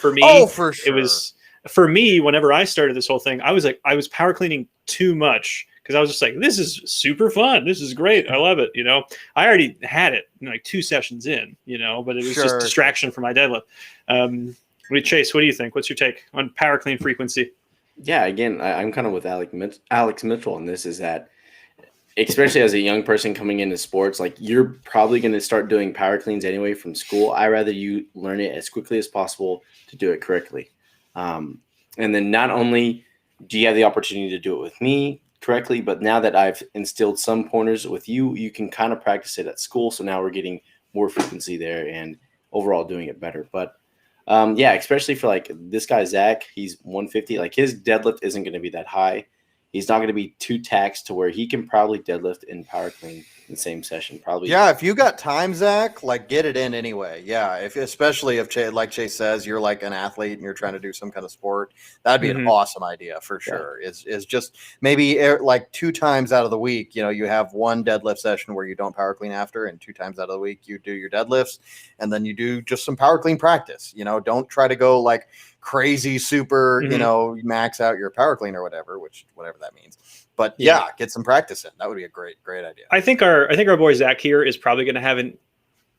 For me, for sure. It was for me. Whenever I started this whole thing, I was power cleaning too much because I was just like, this is super fun. This is great. I love it. You know, I already had it like 2 sessions in, you know, but it was just distraction for my deadlift. Chase, what do you think? What's your take on power clean frequency? Yeah, again, I'm kind of with Alex Mitchell on this, is that especially as a young person coming into sports, like you're probably going to start doing power cleans anyway from school. I rather you learn it as quickly as possible to do it correctly. And then not only do you have the opportunity to do it with me correctly, but now that I've instilled some pointers with you, you can kind of practice it at school. So now we're getting more frequency there and overall doing it better. But yeah, especially for like this guy, Zach, he's 150. Like his deadlift isn't going to be that high. He's not going to be too taxed to where he can probably deadlift and power clean in the same session. Probably. Yeah, if you got time, Zach, like get it in anyway. Yeah, especially if like Chase says, you're like an athlete and you're trying to do some kind of sport, that'd be an awesome idea for sure. Is just maybe like 2 times out of the week, you know, you have one deadlift session where you don't power clean after, and 2 times out of the week you do your deadlifts, and then you do just some power clean practice. You know, don't try to go like crazy super, you know, max out your power clean or whatever that means. But yeah, get some practice in. That would be a great idea. I think our boy Zach here is probably going to have an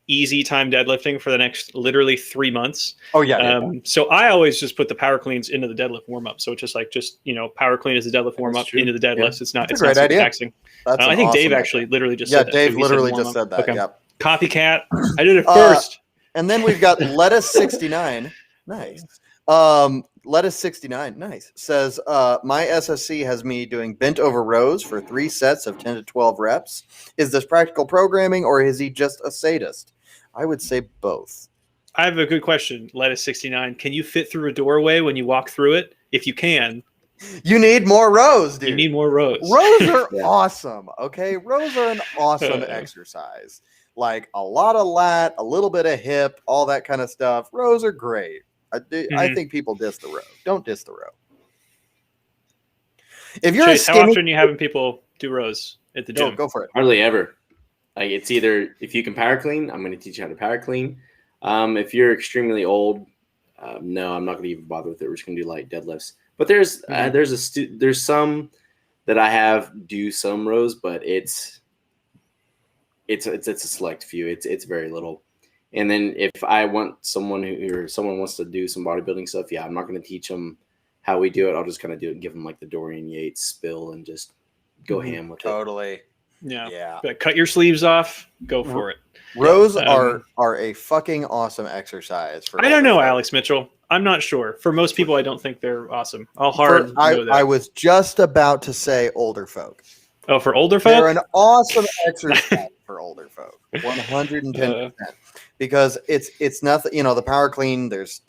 easy time deadlifting for the next literally 3 months. Oh yeah. So I always just put the power cleans into the deadlift warm up. So it's just you know, power clean is the deadlift warm up into the deadlifts. It's not. It's a great idea. Taxing. I think Dave actually literally just said that. Dave literally just said that. Okay. Yep. Copycat. I did it first. And then we've got Lettuce 69. Nice. Lettuce 69, nice, says, my SSC has me doing bent over rows for 3 sets of 10 to 12 reps. Is this practical programming, or is he just a sadist? I would say both. I have a good question, Lettuce 69. Can you fit through a doorway when you walk through it? If you can. You need more rows, dude. You need more rows. Rows are awesome, okay? Rows are an awesome exercise. Like a lot of lat, a little bit of hip, all that kind of stuff. Rows are great. I think people diss the row. Don't diss the row. If you're Chase, how often are you having people do rows at the gym? Go for it. Hardly ever. Like it's either if you can power clean, I'm going to teach you how to power clean. If you're extremely old, no, I'm not going to even bother with it. We're just going to do light deadlifts. But there's some that I have do some rows, but it's a select few. It's very little. And then if I want someone wants to do some bodybuilding stuff, I'm not going to teach them how we do it. I'll just kind of do it and give them like the Dorian Yates spill and just go ham with it. Totally. Yeah. But cut your sleeves off. Go for it. Rows are a fucking awesome exercise. I don't know, Alex Mitchell. I'm not sure. For most people, I don't think they're awesome. I'll hard know that. I was just about to say older folk. Oh, for older folk? They're an awesome exercise for older folk. 110%. Because it's nothing, you know, the power clean, there's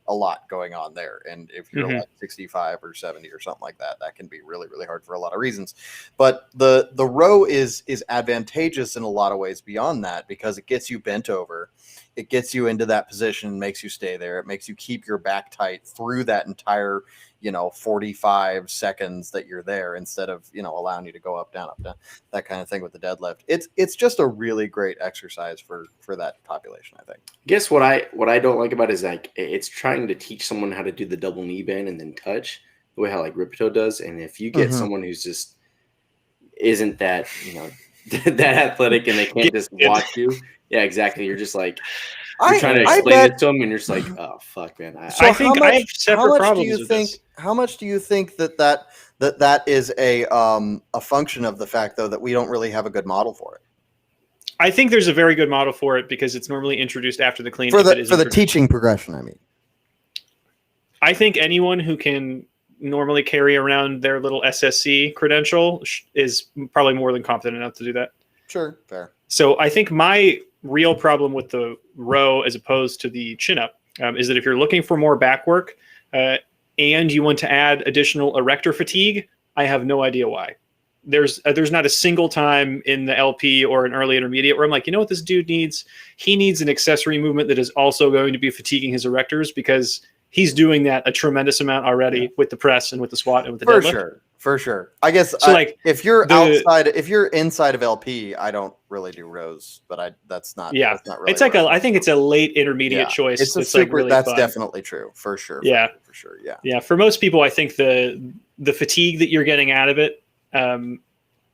a lot going on there. And if you're like 65 or 70 or something like that, that can be really, really hard for a lot of reasons. But the row is advantageous in a lot of ways beyond that, because it gets you bent over. It gets you into that position, makes you stay there. It makes you keep your back tight through that entire, 45 seconds that you're there, instead of, allowing you to go up, down, that kind of thing with the deadlift. It's just a really great exercise for that population, I think. Guess what I don't like about it is like it's trying to teach someone how to do the double knee bend and then touch the way how like Ripito does. And if you get someone who's just isn't that, that athletic and they can't just watch you. Yeah, exactly. You're just like, you're trying to explain it to them, and you're just like, oh, fuck, man. I think I have separate problems with this. How much do you think that is a function of the fact, though, that we don't really have a good model for it? I think there's a very good model for it because it's normally introduced after the clean. For the teaching progression, I mean. I think anyone who can normally carry around their little SSC credential is probably more than competent enough to do that. Sure, fair. So I think my real problem with the row as opposed to the chin-up is that if you're looking for more back work and you want to add additional erector fatigue, I have no idea why. There's not a single time in the LP or an early intermediate where I'm like, you know what this dude needs? He needs an accessory movement that is also going to be fatiguing his erectors, because he's doing that a tremendous amount already with the press and with the squat and with the deadlift. For sure. I guess so. If you're inside of LP, I don't really do rows, but that's not. Yeah, that's not really it's like I think it's a late intermediate choice. It's like really that's fun. Definitely true for sure. Yeah, for sure. Yeah. Yeah. For most people, I think the fatigue that you're getting out of it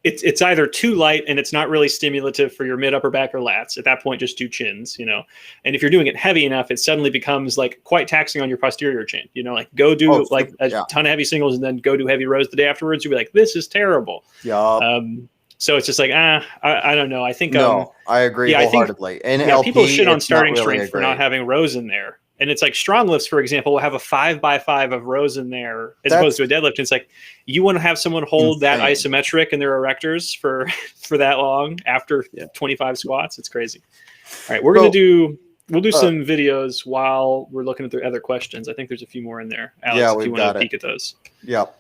it's either too light and it's not really stimulative for your mid, upper back, or lats. At that point, just do chins, And if you're doing it heavy enough, it suddenly becomes like quite taxing on your posterior chain. Like go do a ton of heavy singles and then go do heavy rows the day afterwards. You'll be like, this is terrible. Yeah. So it's just like, I don't know. I think I agree wholeheartedly. And people shit on starting strength for not having rows in there. And it's like strong lifts, for example, will have a 5x5 of rows in there as opposed to a deadlift. And it's like, you want to have someone hold that isometric in their erectors for that long after 25 squats. It's crazy. All right. We'll do some videos while we're looking at the other questions. I think there's a few more in there. Alex, if you want to peek at those. Yep.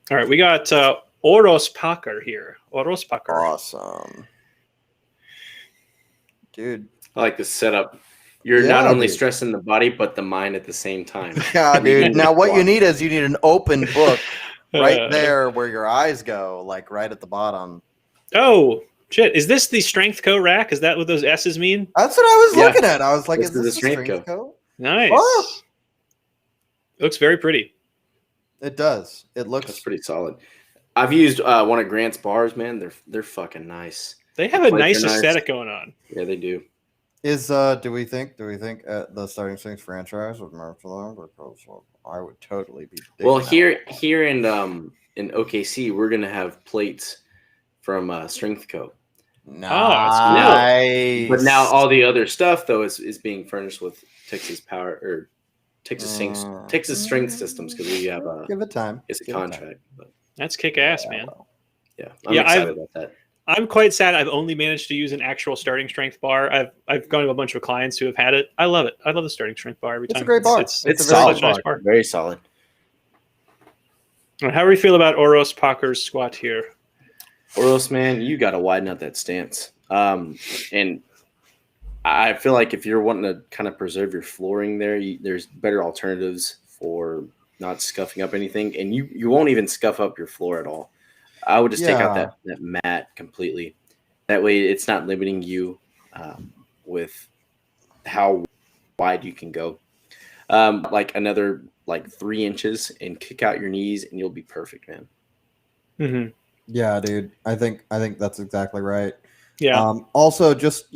All right. We got Oros Packer here. Oros Packer. Awesome. Dude, I like the setup. You're not only stressing the body, but the mind at the same time. Yeah, dude. Now, what you need is an open book right there where your eyes go, like right at the bottom. Oh, shit. Is this the Strength Co rack? Is that what those S's mean? That's what I was looking at. I was like, is this the Strength Co? Nice. Oh. It looks very pretty. It does. That's pretty solid. I've used one of Grant's bars, man. They're fucking nice. They have a nice aesthetic going on. Yeah, they do. Do we think the Starting Strength franchise with Marshall? I would totally be. Well, here in OKC, we're gonna have plates from Strength Co. Nice. But now all the other stuff though is being furnished with Texas Power or Texas Strength Systems because we have give it time. It's a contract. But that's kick ass, man. Yeah, I'm excited about that. I'm quite sad I've only managed to use an actual starting strength bar. I've gone to a bunch of clients who have had it. I love it. I love the starting strength bar every time. It's a great bar. It's a solid bar. Nice bar. Very solid. How do we feel about Oros Packer's squat here? Oros, man, you got to widen out that stance. And I feel like if you're wanting to kind of preserve your flooring there, there's better alternatives for not scuffing up anything. And you won't even scuff up your floor at all. I would just take out that mat completely. That way it's not limiting you with how wide you can go. Like another 3 inches and kick out your knees and you'll be perfect, man. Mm-hmm. Yeah, dude. I think that's exactly right. Yeah. Also, just,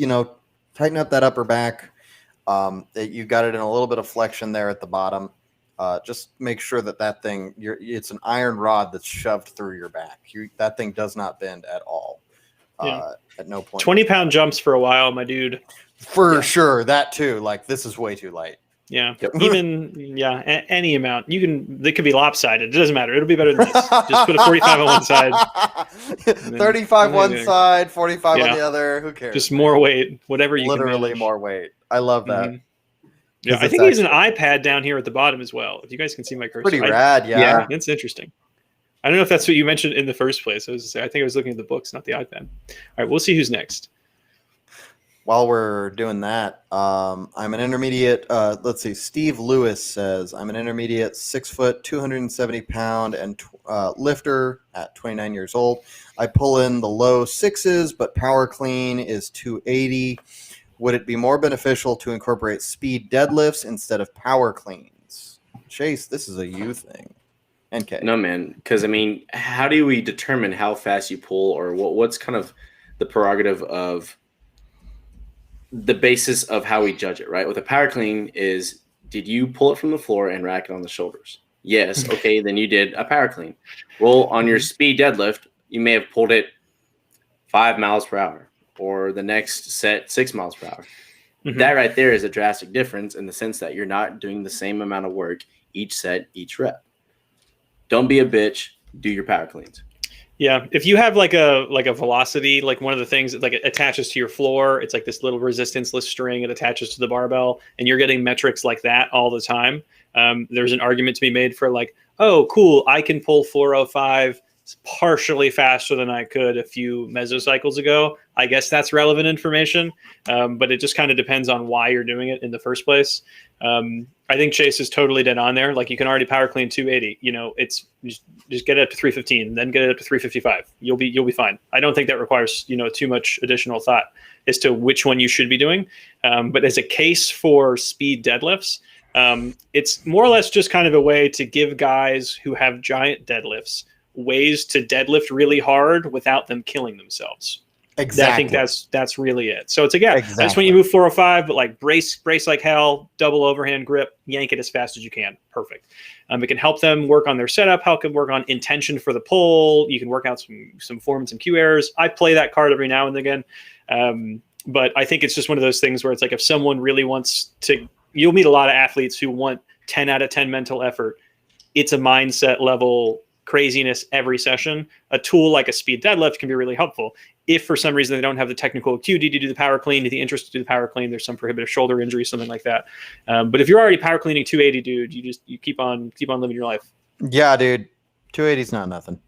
tighten up that upper back. You got it in a little bit of flexion there at the bottom. Just make sure that thing, it's an iron rod that's shoved through your back. That thing does not bend at all. At no point. 20-pound jumps for a while, my dude. For sure. That too. Like, this is way too light. Yeah. Yep. Even, any amount. They could be lopsided. It doesn't matter. It'll be better than this. Just put a 45 on one side. 35 one side, 45 on the other. Who cares? Just more weight. Whatever you Literally can more weight. I love that. Mm-hmm. Yeah, I think he's an iPad down here at the bottom as well. If you guys can see my cursor. Pretty rad, yeah. It's interesting. I don't know if that's what you mentioned in the first place. I think I was looking at the books, not the iPad. All right, we'll see who's next. While we're doing that, I'm an intermediate. Let's see. Steve Lewis says, I'm an intermediate 6 foot, 270 pound and lifter at 29 years old. I pull in the low sixes, but power clean is 280. Would it be more beneficial to incorporate speed deadlifts instead of power cleans? Chase, this is a you thing. NK. No, man. Because, how do we determine how fast you pull or what's kind of the prerogative of the basis of how we judge it, right? With a power clean is, did you pull it from the floor and rack it on the shoulders? Yes. Okay, then you did a power clean. Well, on your speed deadlift, you may have pulled it 5 miles per hour. Or the next set 6 miles per hour. Mm-hmm. That right there is a drastic difference in the sense that you're not doing the same amount of work each set, each rep. Don't be a bitch. Do your power cleans. Yeah, if you have like a velocity, like one of the things that it attaches to your floor, it's like this little resistanceless string. It attaches to the barbell, and you're getting metrics like that all the time. There's an argument to be made for oh, cool, I can pull 405. It's partially faster than I could a few mesocycles ago. I guess that's relevant information, but it just kind of depends on why you're doing it in the first place. I think Chase is totally dead on there. Like, you can already power clean 280. It's just get it up to 315, then get it up to 355. You'll be fine. I don't think that requires too much additional thought as to which one you should be doing. But as a case for speed deadlifts, It's more or less just kind of a way to give guys who have giant deadlifts ways to deadlift really hard without them killing themselves. Exactly. I think that's really it. So it's again, I just want you to move 405, but like brace like hell, double overhand grip, yank it as fast as you can. Perfect. It can help them work on their setup, help them work on intention for the pull. You can work out some form and some cue errors. I play that card every now and again. But I think it's just one of those things where it's like if someone really wants to, you'll meet a lot of athletes who want 10 out of 10 mental effort. It's a mindset level craziness every session. A tool like a speed deadlift can be really helpful. If for some reason they don't have the technical acuity to do the power clean, the interest to do the power clean, there's some prohibitive shoulder injury, something like that. But if you're already power cleaning 280, dude, you keep on living your life. Yeah, dude. 280 is not nothing.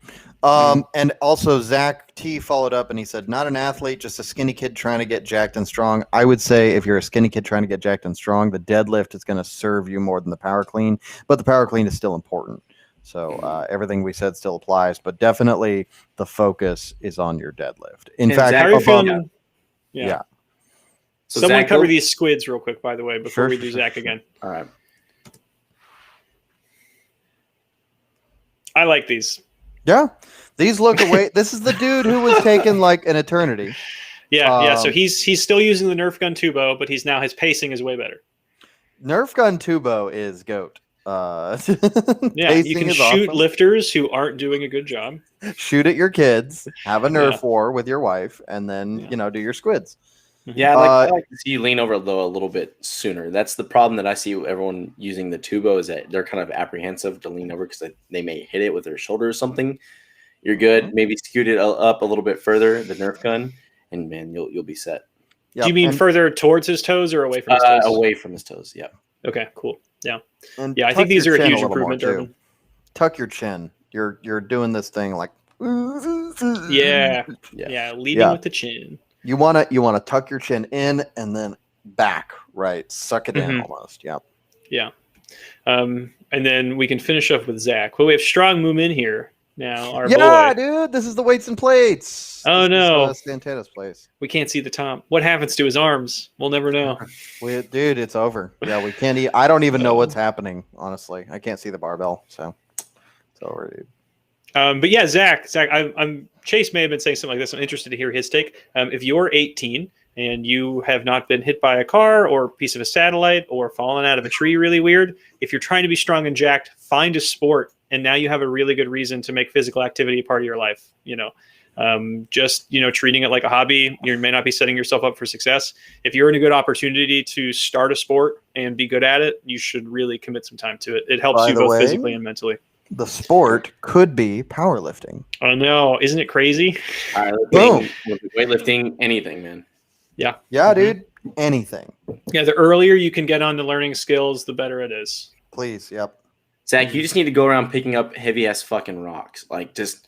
And also Zach T followed up and he said, not an athlete, just a skinny kid trying to get jacked and strong. I would say if you're a skinny kid trying to get jacked and strong, the deadlift is going to serve you more than the power clean, but the power clean is still important. So everything we said still applies, but definitely the focus is on your deadlift. In fact, how are you feeling? Yeah. So someone Zach, cover these squids real quick, by the way, before we do Zach again. All right. I like these. Yeah. These look away. This is the dude who was taking like an eternity. Yeah. So he's still using the Nerf gun Tubo, but his pacing is way better. Nerf gun Tubo is GOAT. Yeah, you can shoot awesome. Lifters who aren't doing a good job. Shoot at your kids, have a Nerf war with your wife, and then do your squids. Yeah, I like to see you lean over though a little bit sooner. That's the problem that I see everyone using the Tubo is that they're kind of apprehensive to lean over because they may hit it with their shoulder or something. You're good. Maybe scoot it up a little bit further, the Nerf gun, and man, you'll be set. Yep. Do you mean further towards his toes or away from his toes? Away from his toes. Yeah. Okay. Cool. Yeah. And I think these are a huge improvement. Tuck your chin. You're doing this thing like. Yeah. Leading with the chin. You wanna tuck your chin in and then back, right? Suck it in almost. Yep. Yeah. And then we can finish up with Zach. Well, we have strong movement here now. Our boy. Dude, this is the weights and plates. Oh no, Santana's place. We can't see the top. What happens to his arms? We'll never know. Dude, it's over. Yeah, we can't. I don't even know what's happening. Honestly, I can't see the barbell, so it's over, dude. But yeah, Zach, I'm Chase may have been saying something like this. I'm interested to hear his take. If you're 18 and you have not been hit by a car or a piece of a satellite or fallen out of a tree really weird, if you're trying to be strong and jacked, find a sport, and now you have a really good reason to make physical activity a part of your life. Just treating it like a hobby, you may not be setting yourself up for success. If you're in a good opportunity to start a sport and be good at it, you should really commit some time to it. It helps you both physically and mentally. The sport could be powerlifting. I know, isn't it crazy? Boom. Weightlifting, anything, man. Yeah. Yeah, dude. Anything. Yeah, the earlier you can get on to learning skills, the better it is. Please, yep. Zach, you just need to go around picking up heavy ass fucking rocks. Like just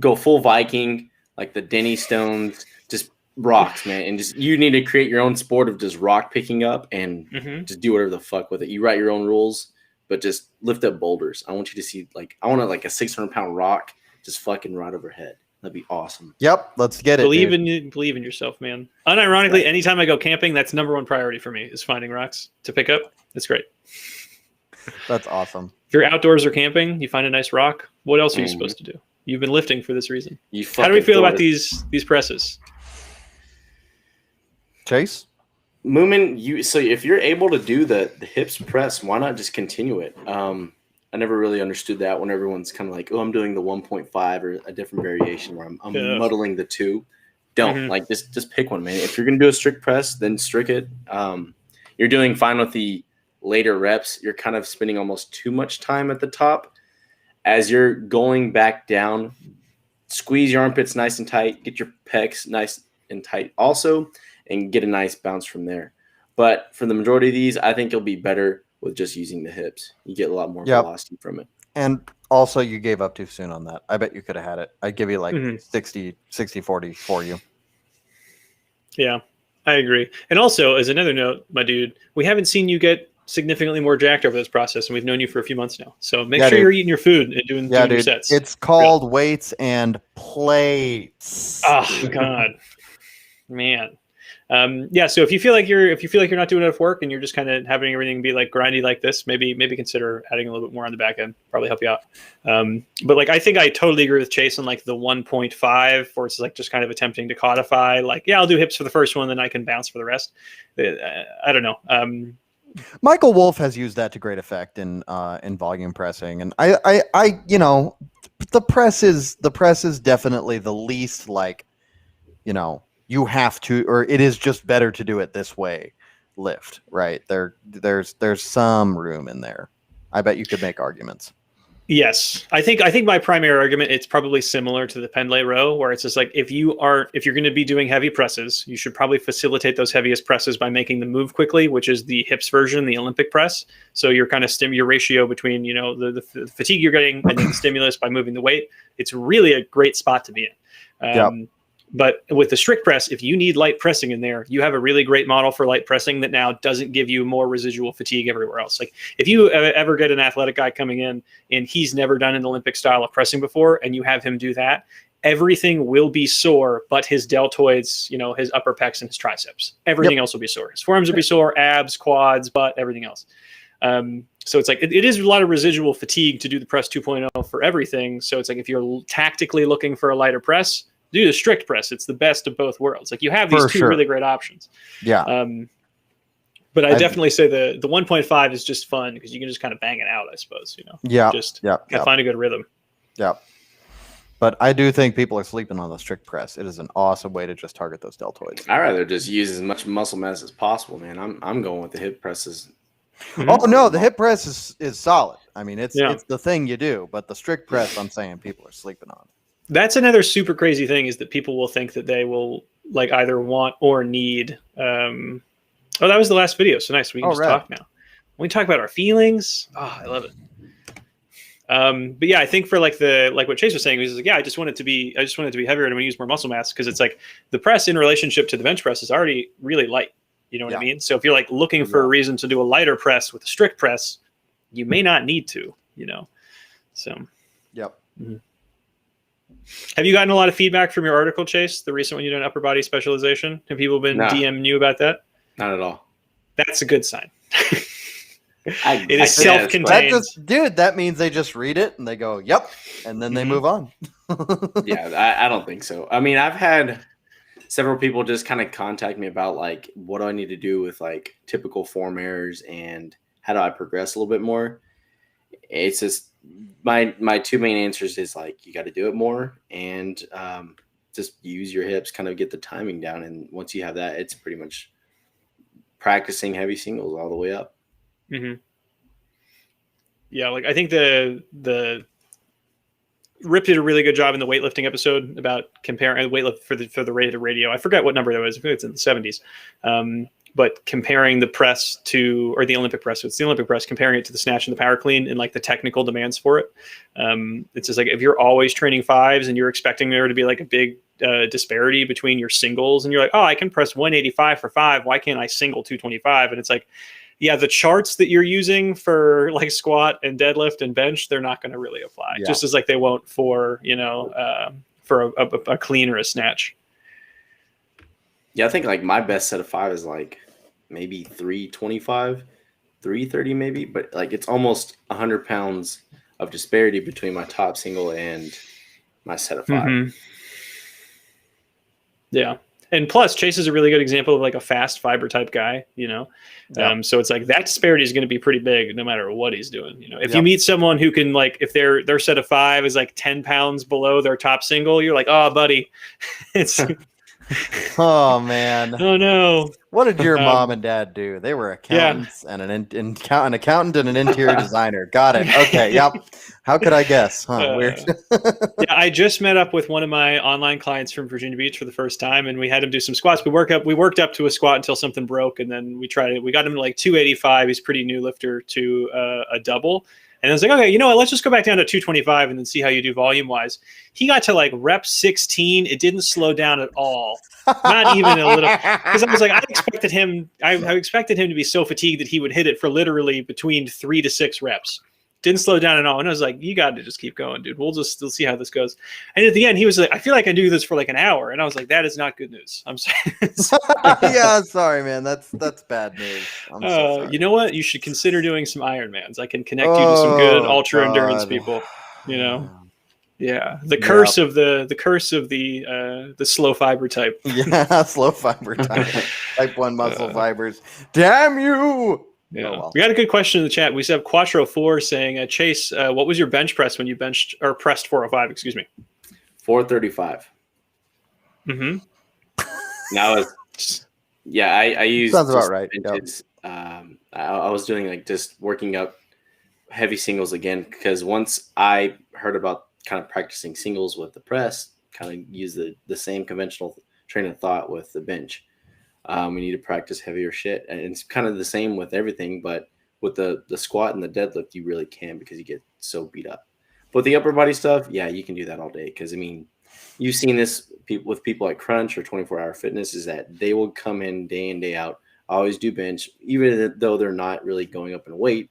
go full Viking, like the Denny Stones, just rocks, man. And just you need to create your own sport of just rock picking up and just do whatever the fuck with it. You write your own rules, but just lift up boulders. I want you to see a 600-pound rock just fucking right overhead. That'd be awesome. Yep, let's get it. Believe in yourself, man. Unironically, anytime I go camping, that's number one priority for me is finding rocks to pick up. That's great. That's awesome. If you're outdoors or camping, you find a nice rock. What else are you supposed to do? You've been lifting for this reason. How do we feel about these presses? Chase? Moomin, so if you're able to do the hips press, why not just continue it? I never really understood that when everyone's kind of like, oh, I'm doing the 1.5 or a different variation where I'm muddling the two. Don't just pick one, man. If you're going to do a strict press, then strict it. You're doing fine with the later reps. You're kind of spending almost too much time at the top. As you're going back down, squeeze your armpits nice and tight, get your pecs nice and tight also, and get a nice bounce from there. But for the majority of these, I think you'll be better with just using the hips. You get a lot more velocity from it. And also, you gave up too soon on that. I bet you could have had it. I'd give you 60-40 for you. Yeah, I agree. And also, as another note, my dude, we haven't seen you get significantly more jacked over this process, and we've known you for a few months now. So make sure you're eating your food and doing your sets. It's called weights and plates. Oh, God. Man. So if you feel like you're not doing enough work and you're just kind of having everything be like grindy like this, maybe consider adding a little bit more on the back end. Probably help you out. But like I think I totally agree with Chase on like the 1.5, where it's like just kind of attempting to codify. Like, yeah, I'll do hips for the first one, then I can bounce for the rest. I don't know. Michael Wolf has used that to great effect in volume pressing, and I you know, the press is definitely the least, like, you know, you have to, or it is just better to do it this way lift, right? There's some room in there. I bet you could make arguments. Yes, I think my primary argument, it's probably similar to the Pendlay row, where it's just like if you're going to be doing heavy presses, you should probably facilitate those heaviest presses by making them move quickly, which is the hips version, the Olympic press. So you're kind of your ratio between, you know, the fatigue you're getting and then the stimulus by moving the weight. It's really a great spot to be in. But with the strict press, if you need light pressing in there, you have a really great model for light pressing that now doesn't give you more residual fatigue everywhere else. Like if you ever get an athletic guy coming in and he's never done an Olympic style of pressing before, and you have him do that, everything will be sore, but his deltoids, you know, his upper pecs and his triceps, everything else will be sore. His forearms will be sore, abs, quads, butt, everything else. So it's like, it is a lot of residual fatigue to do the press 2.0 for everything. So it's like, if you're tactically looking for a lighter press, do the strict press. It's the best of both worlds. Like you have these two really great options. Yeah. But I definitely say the 1.5 is just fun because you can just kind of bang it out, I suppose, you know. Yeah. Just find a good rhythm. Yeah. But I do think people are sleeping on the strict press. It is an awesome way to just target those deltoids. I'd rather just use as much muscle mass as possible, man. I'm going with the hip presses. Oh no, the hip press is solid. I mean, it's the thing you do, but the strict press, I'm saying people are sleeping on. That's another super crazy thing, is that people will think that they will like either want or need. Oh, that was the last video. So nice. We can talk now. We talk about our feelings. Oh, I love it. But yeah, I think for like what Chase was saying, was like, yeah, I just want it to be heavier and I want to use more muscle mass, because it's like the press in relationship to the bench press is already really light. You know what I mean? So if you're like looking for a reason to do a lighter press with a strict press, you may not need to, you know? So, yep. Mm-hmm. Have you gotten a lot of feedback from your article, Chase, the recent one you did on upper body specialization? Have people been DMing you about that? Not at all. That's a good sign. It is self-contained. Dude, that means they just read it and they go, yep, and then they move on. Yeah, I don't think so. I mean, I've had several people just kind of contact me about like, what do I need to do with like typical form errors and how do I progress a little bit more? It's just my two main answers is like, you got to do it more and just use your hips, kind of get the timing down. And once you have that, it's pretty much practicing heavy singles all the way up. Mm-hmm. Yeah, like I think the Rip did a really good job in the weightlifting episode about comparing weightlift for the rated radio. I forget what number that was. I think it's in the 70s. But comparing the press or the Olympic press, it's the Olympic press, comparing it to the snatch and the power clean and like the technical demands for it. It's just like, if you're always training fives and you're expecting there to be like a big disparity between your singles, and you're like, oh, I can press 185 for 5. Why can't I single 225? And it's like, yeah, the charts that you're using for like squat and deadlift and bench, they're not going to really apply. Just as like they won't for, you know, for a clean or a snatch. Yeah, I think like my best set of 5 is like maybe 325, 330 maybe, but like it's almost 100 pounds of disparity between my top single and my set of 5. Mm-hmm. Yeah. And plus, Chase is a really good example of like a fast fiber type guy, you know? So it's like that disparity is going to be pretty big no matter what he's doing. You know, if you meet someone who can like, if their set of 5 is like 10 pounds below their top single, you're like, oh, buddy, it's... Oh man! Oh no! What did your mom and dad do? They were accountants and an accountant and an interior designer. Got it. Okay. Yep. How could I guess? Huh? Weird. Yeah, I just met up with one of my online clients from Virginia Beach for the first time, and we had him do some squats. We worked up to a squat until something broke, and then we tried it. We got him to like 285. He's a pretty new lifter to a double. And I was like, okay, you know what? Let's just go back down to 225 and then see how you do volume wise. He got to like rep 16. It didn't slow down at all. Not even a little. Because I was like, I expected him to be so fatigued that he would hit it for literally between 3 to 6 reps. didn't slow down at all. And I was like, you got to just keep going, dude. We'll see how this goes. And at the end, he was like, I feel like I do this for like an hour. And I was like, that is not good news. I'm sorry. Yeah, sorry, man. That's bad news. I'm so sorry. You know what? You should consider doing some Ironmans. I can connect you to some good ultra endurance people. You know. Yeah, the curse of the slow fiber type. Yeah, slow fiber type. Type 1 muscle fibers. Damn you! Yeah, we got a good question in the chat. We have Quattro4 saying, Chase, what was your bench press when you benched or pressed 405? Excuse me, 435. Mm-hmm. Now, I used sounds about right. Benches. I was doing like just working up heavy singles again because once I heard about kind of practicing singles with the press, kind of use the same conventional train of thought with the bench. We need to practice heavier shit. And it's kind of the same with everything, but with the squat and the deadlift, you really can because you get so beat up. But the upper body stuff, yeah, you can do that all day. Because, I mean, you've seen this with people like Crunch or 24-Hour Fitness is that they will come in day out, always do bench, even though they're not really going up in weight.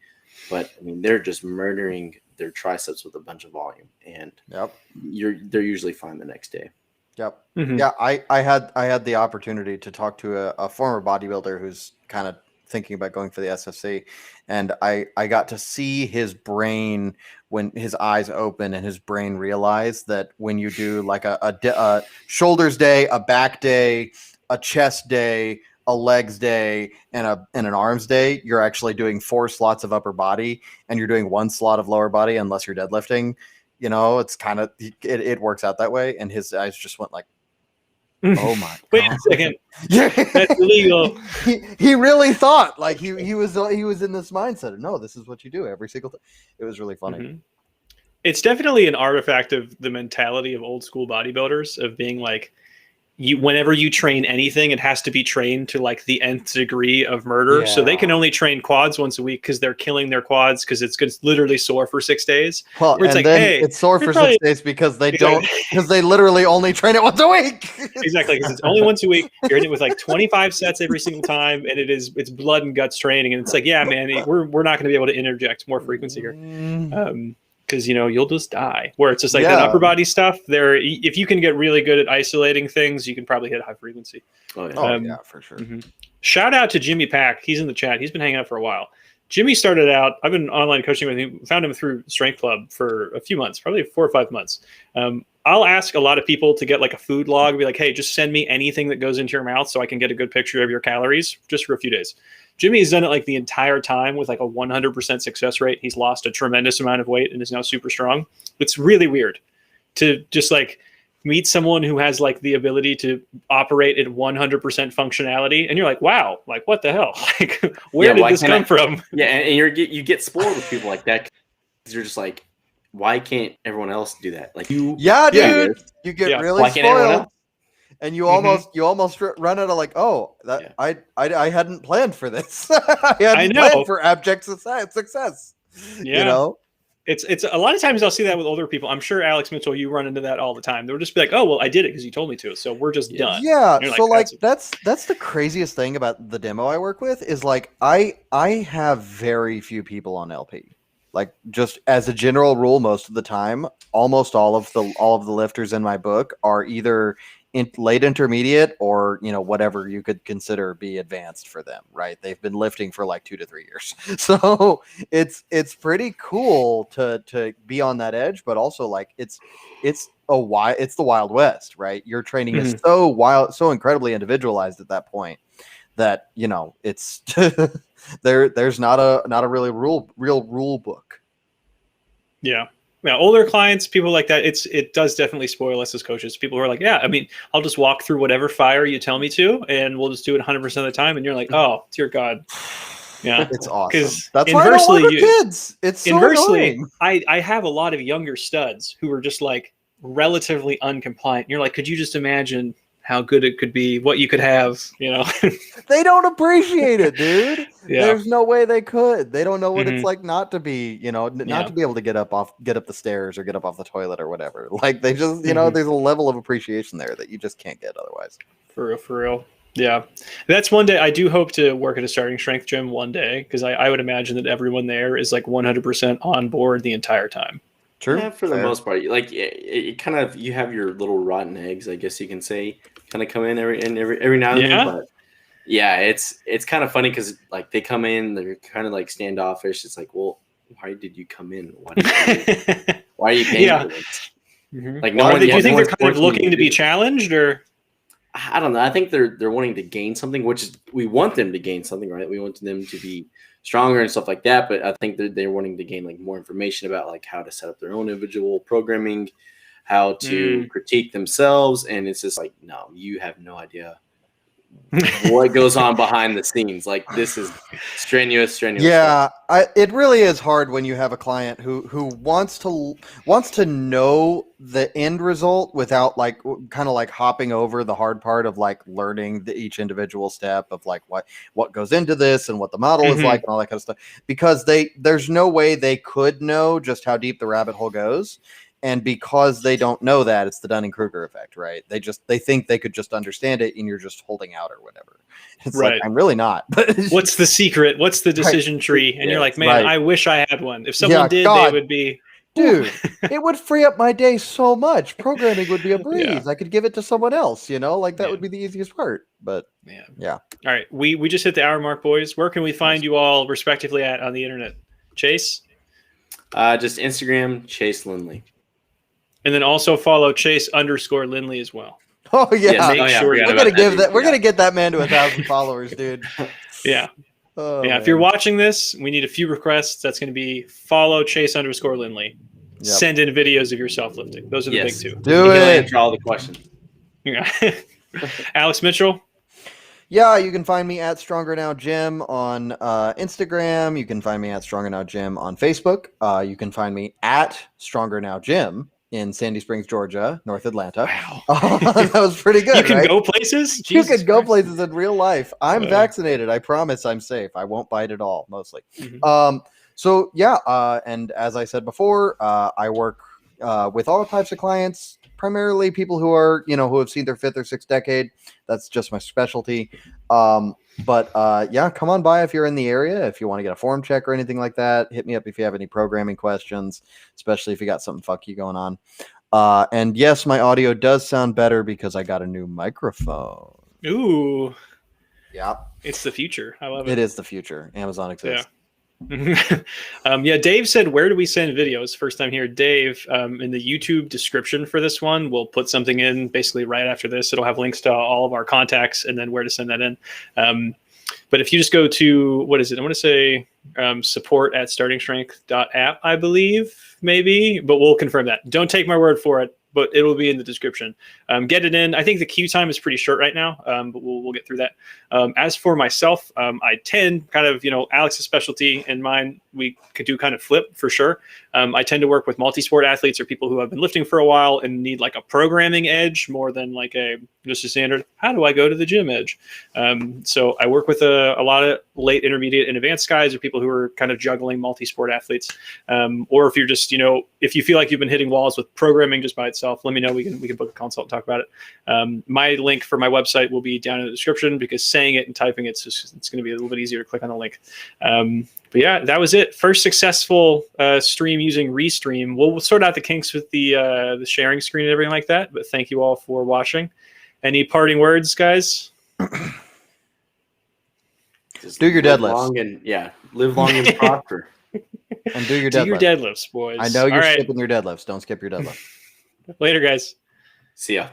But, I mean, they're just murdering their triceps with a bunch of volume, and they're usually fine the next day. Yep. Mm-hmm. Yeah, I had the opportunity to talk to a former bodybuilder who's kind of thinking about going for the SFC, and I got to see his brain when his eyes open and his brain realized that when you do like a shoulders day, a back day, a chest day, a legs day, and an arms day, you're actually doing 4 slots of upper body and you're doing 1 slot of lower body unless you're deadlifting. You know, it's kind of it works out that way. And his eyes just went like, oh my Wait a second. That's illegal. He really thought like he was in this mindset. No, this is what you do every single time. It was really funny. Mm-hmm. It's definitely an artifact of the mentality of old school bodybuilders of being like, whenever you train anything, it has to be trained to like the nth degree of murder. Yeah. So they can only train quads once a week because they're killing their quads because it's literally sore for 6 days. Well, and like, then hey, it's sore for 6 days because they because they literally only train it once a week. Exactly, because it's only once a week. You're in it with like 25 sets every single time, and it's blood and guts training. And it's like, yeah, man, we're not going to be able to interject more frequency here. Because you'll just die. Where it's just like that upper body stuff. If you can get really good at isolating things, you can probably hit high frequency. Yeah, for sure. Mm-hmm. Shout out to Jimmy Pack. He's in the chat. He's been hanging out for a while. Jimmy started out. I've been online coaching with him. Found him through Strength Club for a few months, probably 4 or 5 months. I'll ask a lot of people to get like a food log and be like, hey, just send me anything that goes into your mouth so I can get a good picture of your calories just for a few days. Jimmy has done it like the entire time with like a 100% success rate. He's lost a tremendous amount of weight and is now super strong. It's really weird to just like meet someone who has like the ability to operate at 100% functionality. And you're like, wow, like what the hell? Like, where did this come from? Yeah. And you get spoiled with people like that. You're just like, why can't everyone else do that? Like dude, you get really spoiled. And you almost run out of like, oh, that I hadn't planned for this. I hadn't planned for abject success. Yeah. You know, it's a lot of times I'll see that with older people. I'm sure Alex Mitchell, you run into that all the time. They'll just be like, oh, well, I did it because you told me to, so we're just done. Yeah. So like that's the craziest thing about the demo I work with is like I have very few people on LP. Like just as a general rule, most of the time, almost all of the lifters in my book are either late intermediate or whatever you could consider be advanced for them, right? They've been lifting for like 2 to 3 years, so it's pretty cool to be on that edge, but also like it's the Wild West, right? Your training is so incredibly individualized at that point that it's there's not a really real rule book. Yeah. Yeah, older clients, people like that, it does definitely spoil us as coaches. People who are like, yeah, I mean, I'll just walk through whatever fire you tell me to, and we'll just do it 100% of the time. And you're like, oh, dear God. Yeah. It's awesome. That's why I don't work with kids. It's so annoying. I have a lot of younger studs who are just like relatively uncompliant. And you're like, could you just imagine how good it could be, what you could have, They don't appreciate it, dude. Yeah. There's no way they could. They don't know what it's like not to be, not to be able to get up the stairs or get up off the toilet or whatever. Like they just, there's a level of appreciation there that you just can't get otherwise. For real. Yeah, that's one day. I do hope to work at a starting strength gym one day, because I would imagine that everyone there is like 100% on board the entire time. True. Yeah, for the most part, like it kind of, you have your little rotten eggs, I guess you can say, kind of come in every now and then. But yeah, it's kind of funny because like they come in, they're kind of like standoffish. It's like, well, why did you come in? Why are you paying for this? Mm-hmm. Like, do you think they're kind of looking to be challenged, or? I don't know. I think they're wanting to gain something, which is, we want them to gain something, right? We want them to be stronger and stuff like that. But I think they're wanting to gain like more information about like how to set up their own individual programming, how to critique themselves. And it's just like, no, you have no idea what goes on behind the scenes. Like, this is strenuous. Yeah, it really is hard when you have a client who wants to know the end result without like kind of like hopping over the hard part of like learning each individual step of like what goes into this and what the model is like and all that kind of stuff, because there's no way they could know just how deep the rabbit hole goes. And because they don't know that, it's the Dunning-Kruger effect, right? They think they could just understand it, and you're just holding out or whatever. It's like, I'm really not. What's the secret? What's the decision tree? And you're like, man, I wish I had one. If someone did, they would be. Dude, it would free up my day so much. Programming would be a breeze. Yeah. I could give it to someone else, like that would be the easiest part. But yeah. All right. We just hit the hour mark, boys. Where can we find you all respectively at on the internet? Chase? Just Instagram, Chase Lindley. And then also follow Chase_Lindley as well. Oh yeah, we're gonna get that man to 1,000 followers, dude. Yeah. If you're watching this, we need a few requests. That's going to be follow Chase_Lindley. Yep. Send in videos of yourself lifting. Those are the big two. Do it. Answer all the questions. Yeah. Alex Mitchell. Yeah, you can find me at Stronger Now Gym on Instagram. You can find me at Stronger Now Gym on Facebook. You can find me at Stronger Now Gym in Sandy Springs, Georgia, North Atlanta. Wow. That was pretty good. You can go places? Jesus you can go places in real life. I'm vaccinated. I promise I'm safe. I won't bite at all, mostly. So yeah, and as I said before, I work with all types of clients, primarily people who are, who have seen their 5th or 6th decade. That's just my specialty. But come on by if you're in the area. If you want to get a form check or anything like that, hit me up if you have any programming questions, especially if you got something fucky going on. And yes, my audio does sound better because I got a new microphone. Ooh. Yeah. It's the future. I love it. It is the future. Amazon exists. Yeah. Dave said, where do we send videos? First time here. Dave, in the YouTube description for this one, we'll put something in basically right after this. It'll have links to all of our contacts and then where to send that in. But if you just go to, what is it? I want to say support@startingstrength.app, I believe, maybe, but we'll confirm that. Don't take my word for it, but it will be in the description. Get it in. I think the queue time is pretty short right now, but we'll get through that. As for myself, I tend kind of, Alex's specialty and mine, we could do kind of flip for sure. I tend to work with multi-sport athletes or people who have been lifting for a while and need like a programming edge more than like just a standard, how do I go to the gym edge? So I work with a lot of late, intermediate, and advanced guys or people who are kind of juggling multi-sport athletes. Or if you're just, if you feel like you've been hitting walls with programming just by itself, let me know. We can book a consult and talk about it. My link for my website will be down in the description because saying it and typing it's going to be a little bit easier to click on the link. But yeah, that was it. First successful stream using Restream. We'll sort out the kinks with the sharing screen and everything like that. But thank you all for watching. Any parting words, guys? Do your deadlifts. Live long and prosper. And do your deadlifts, boys. I know you're skipping your deadlifts. Don't skip your deadlift. Later, guys. See ya.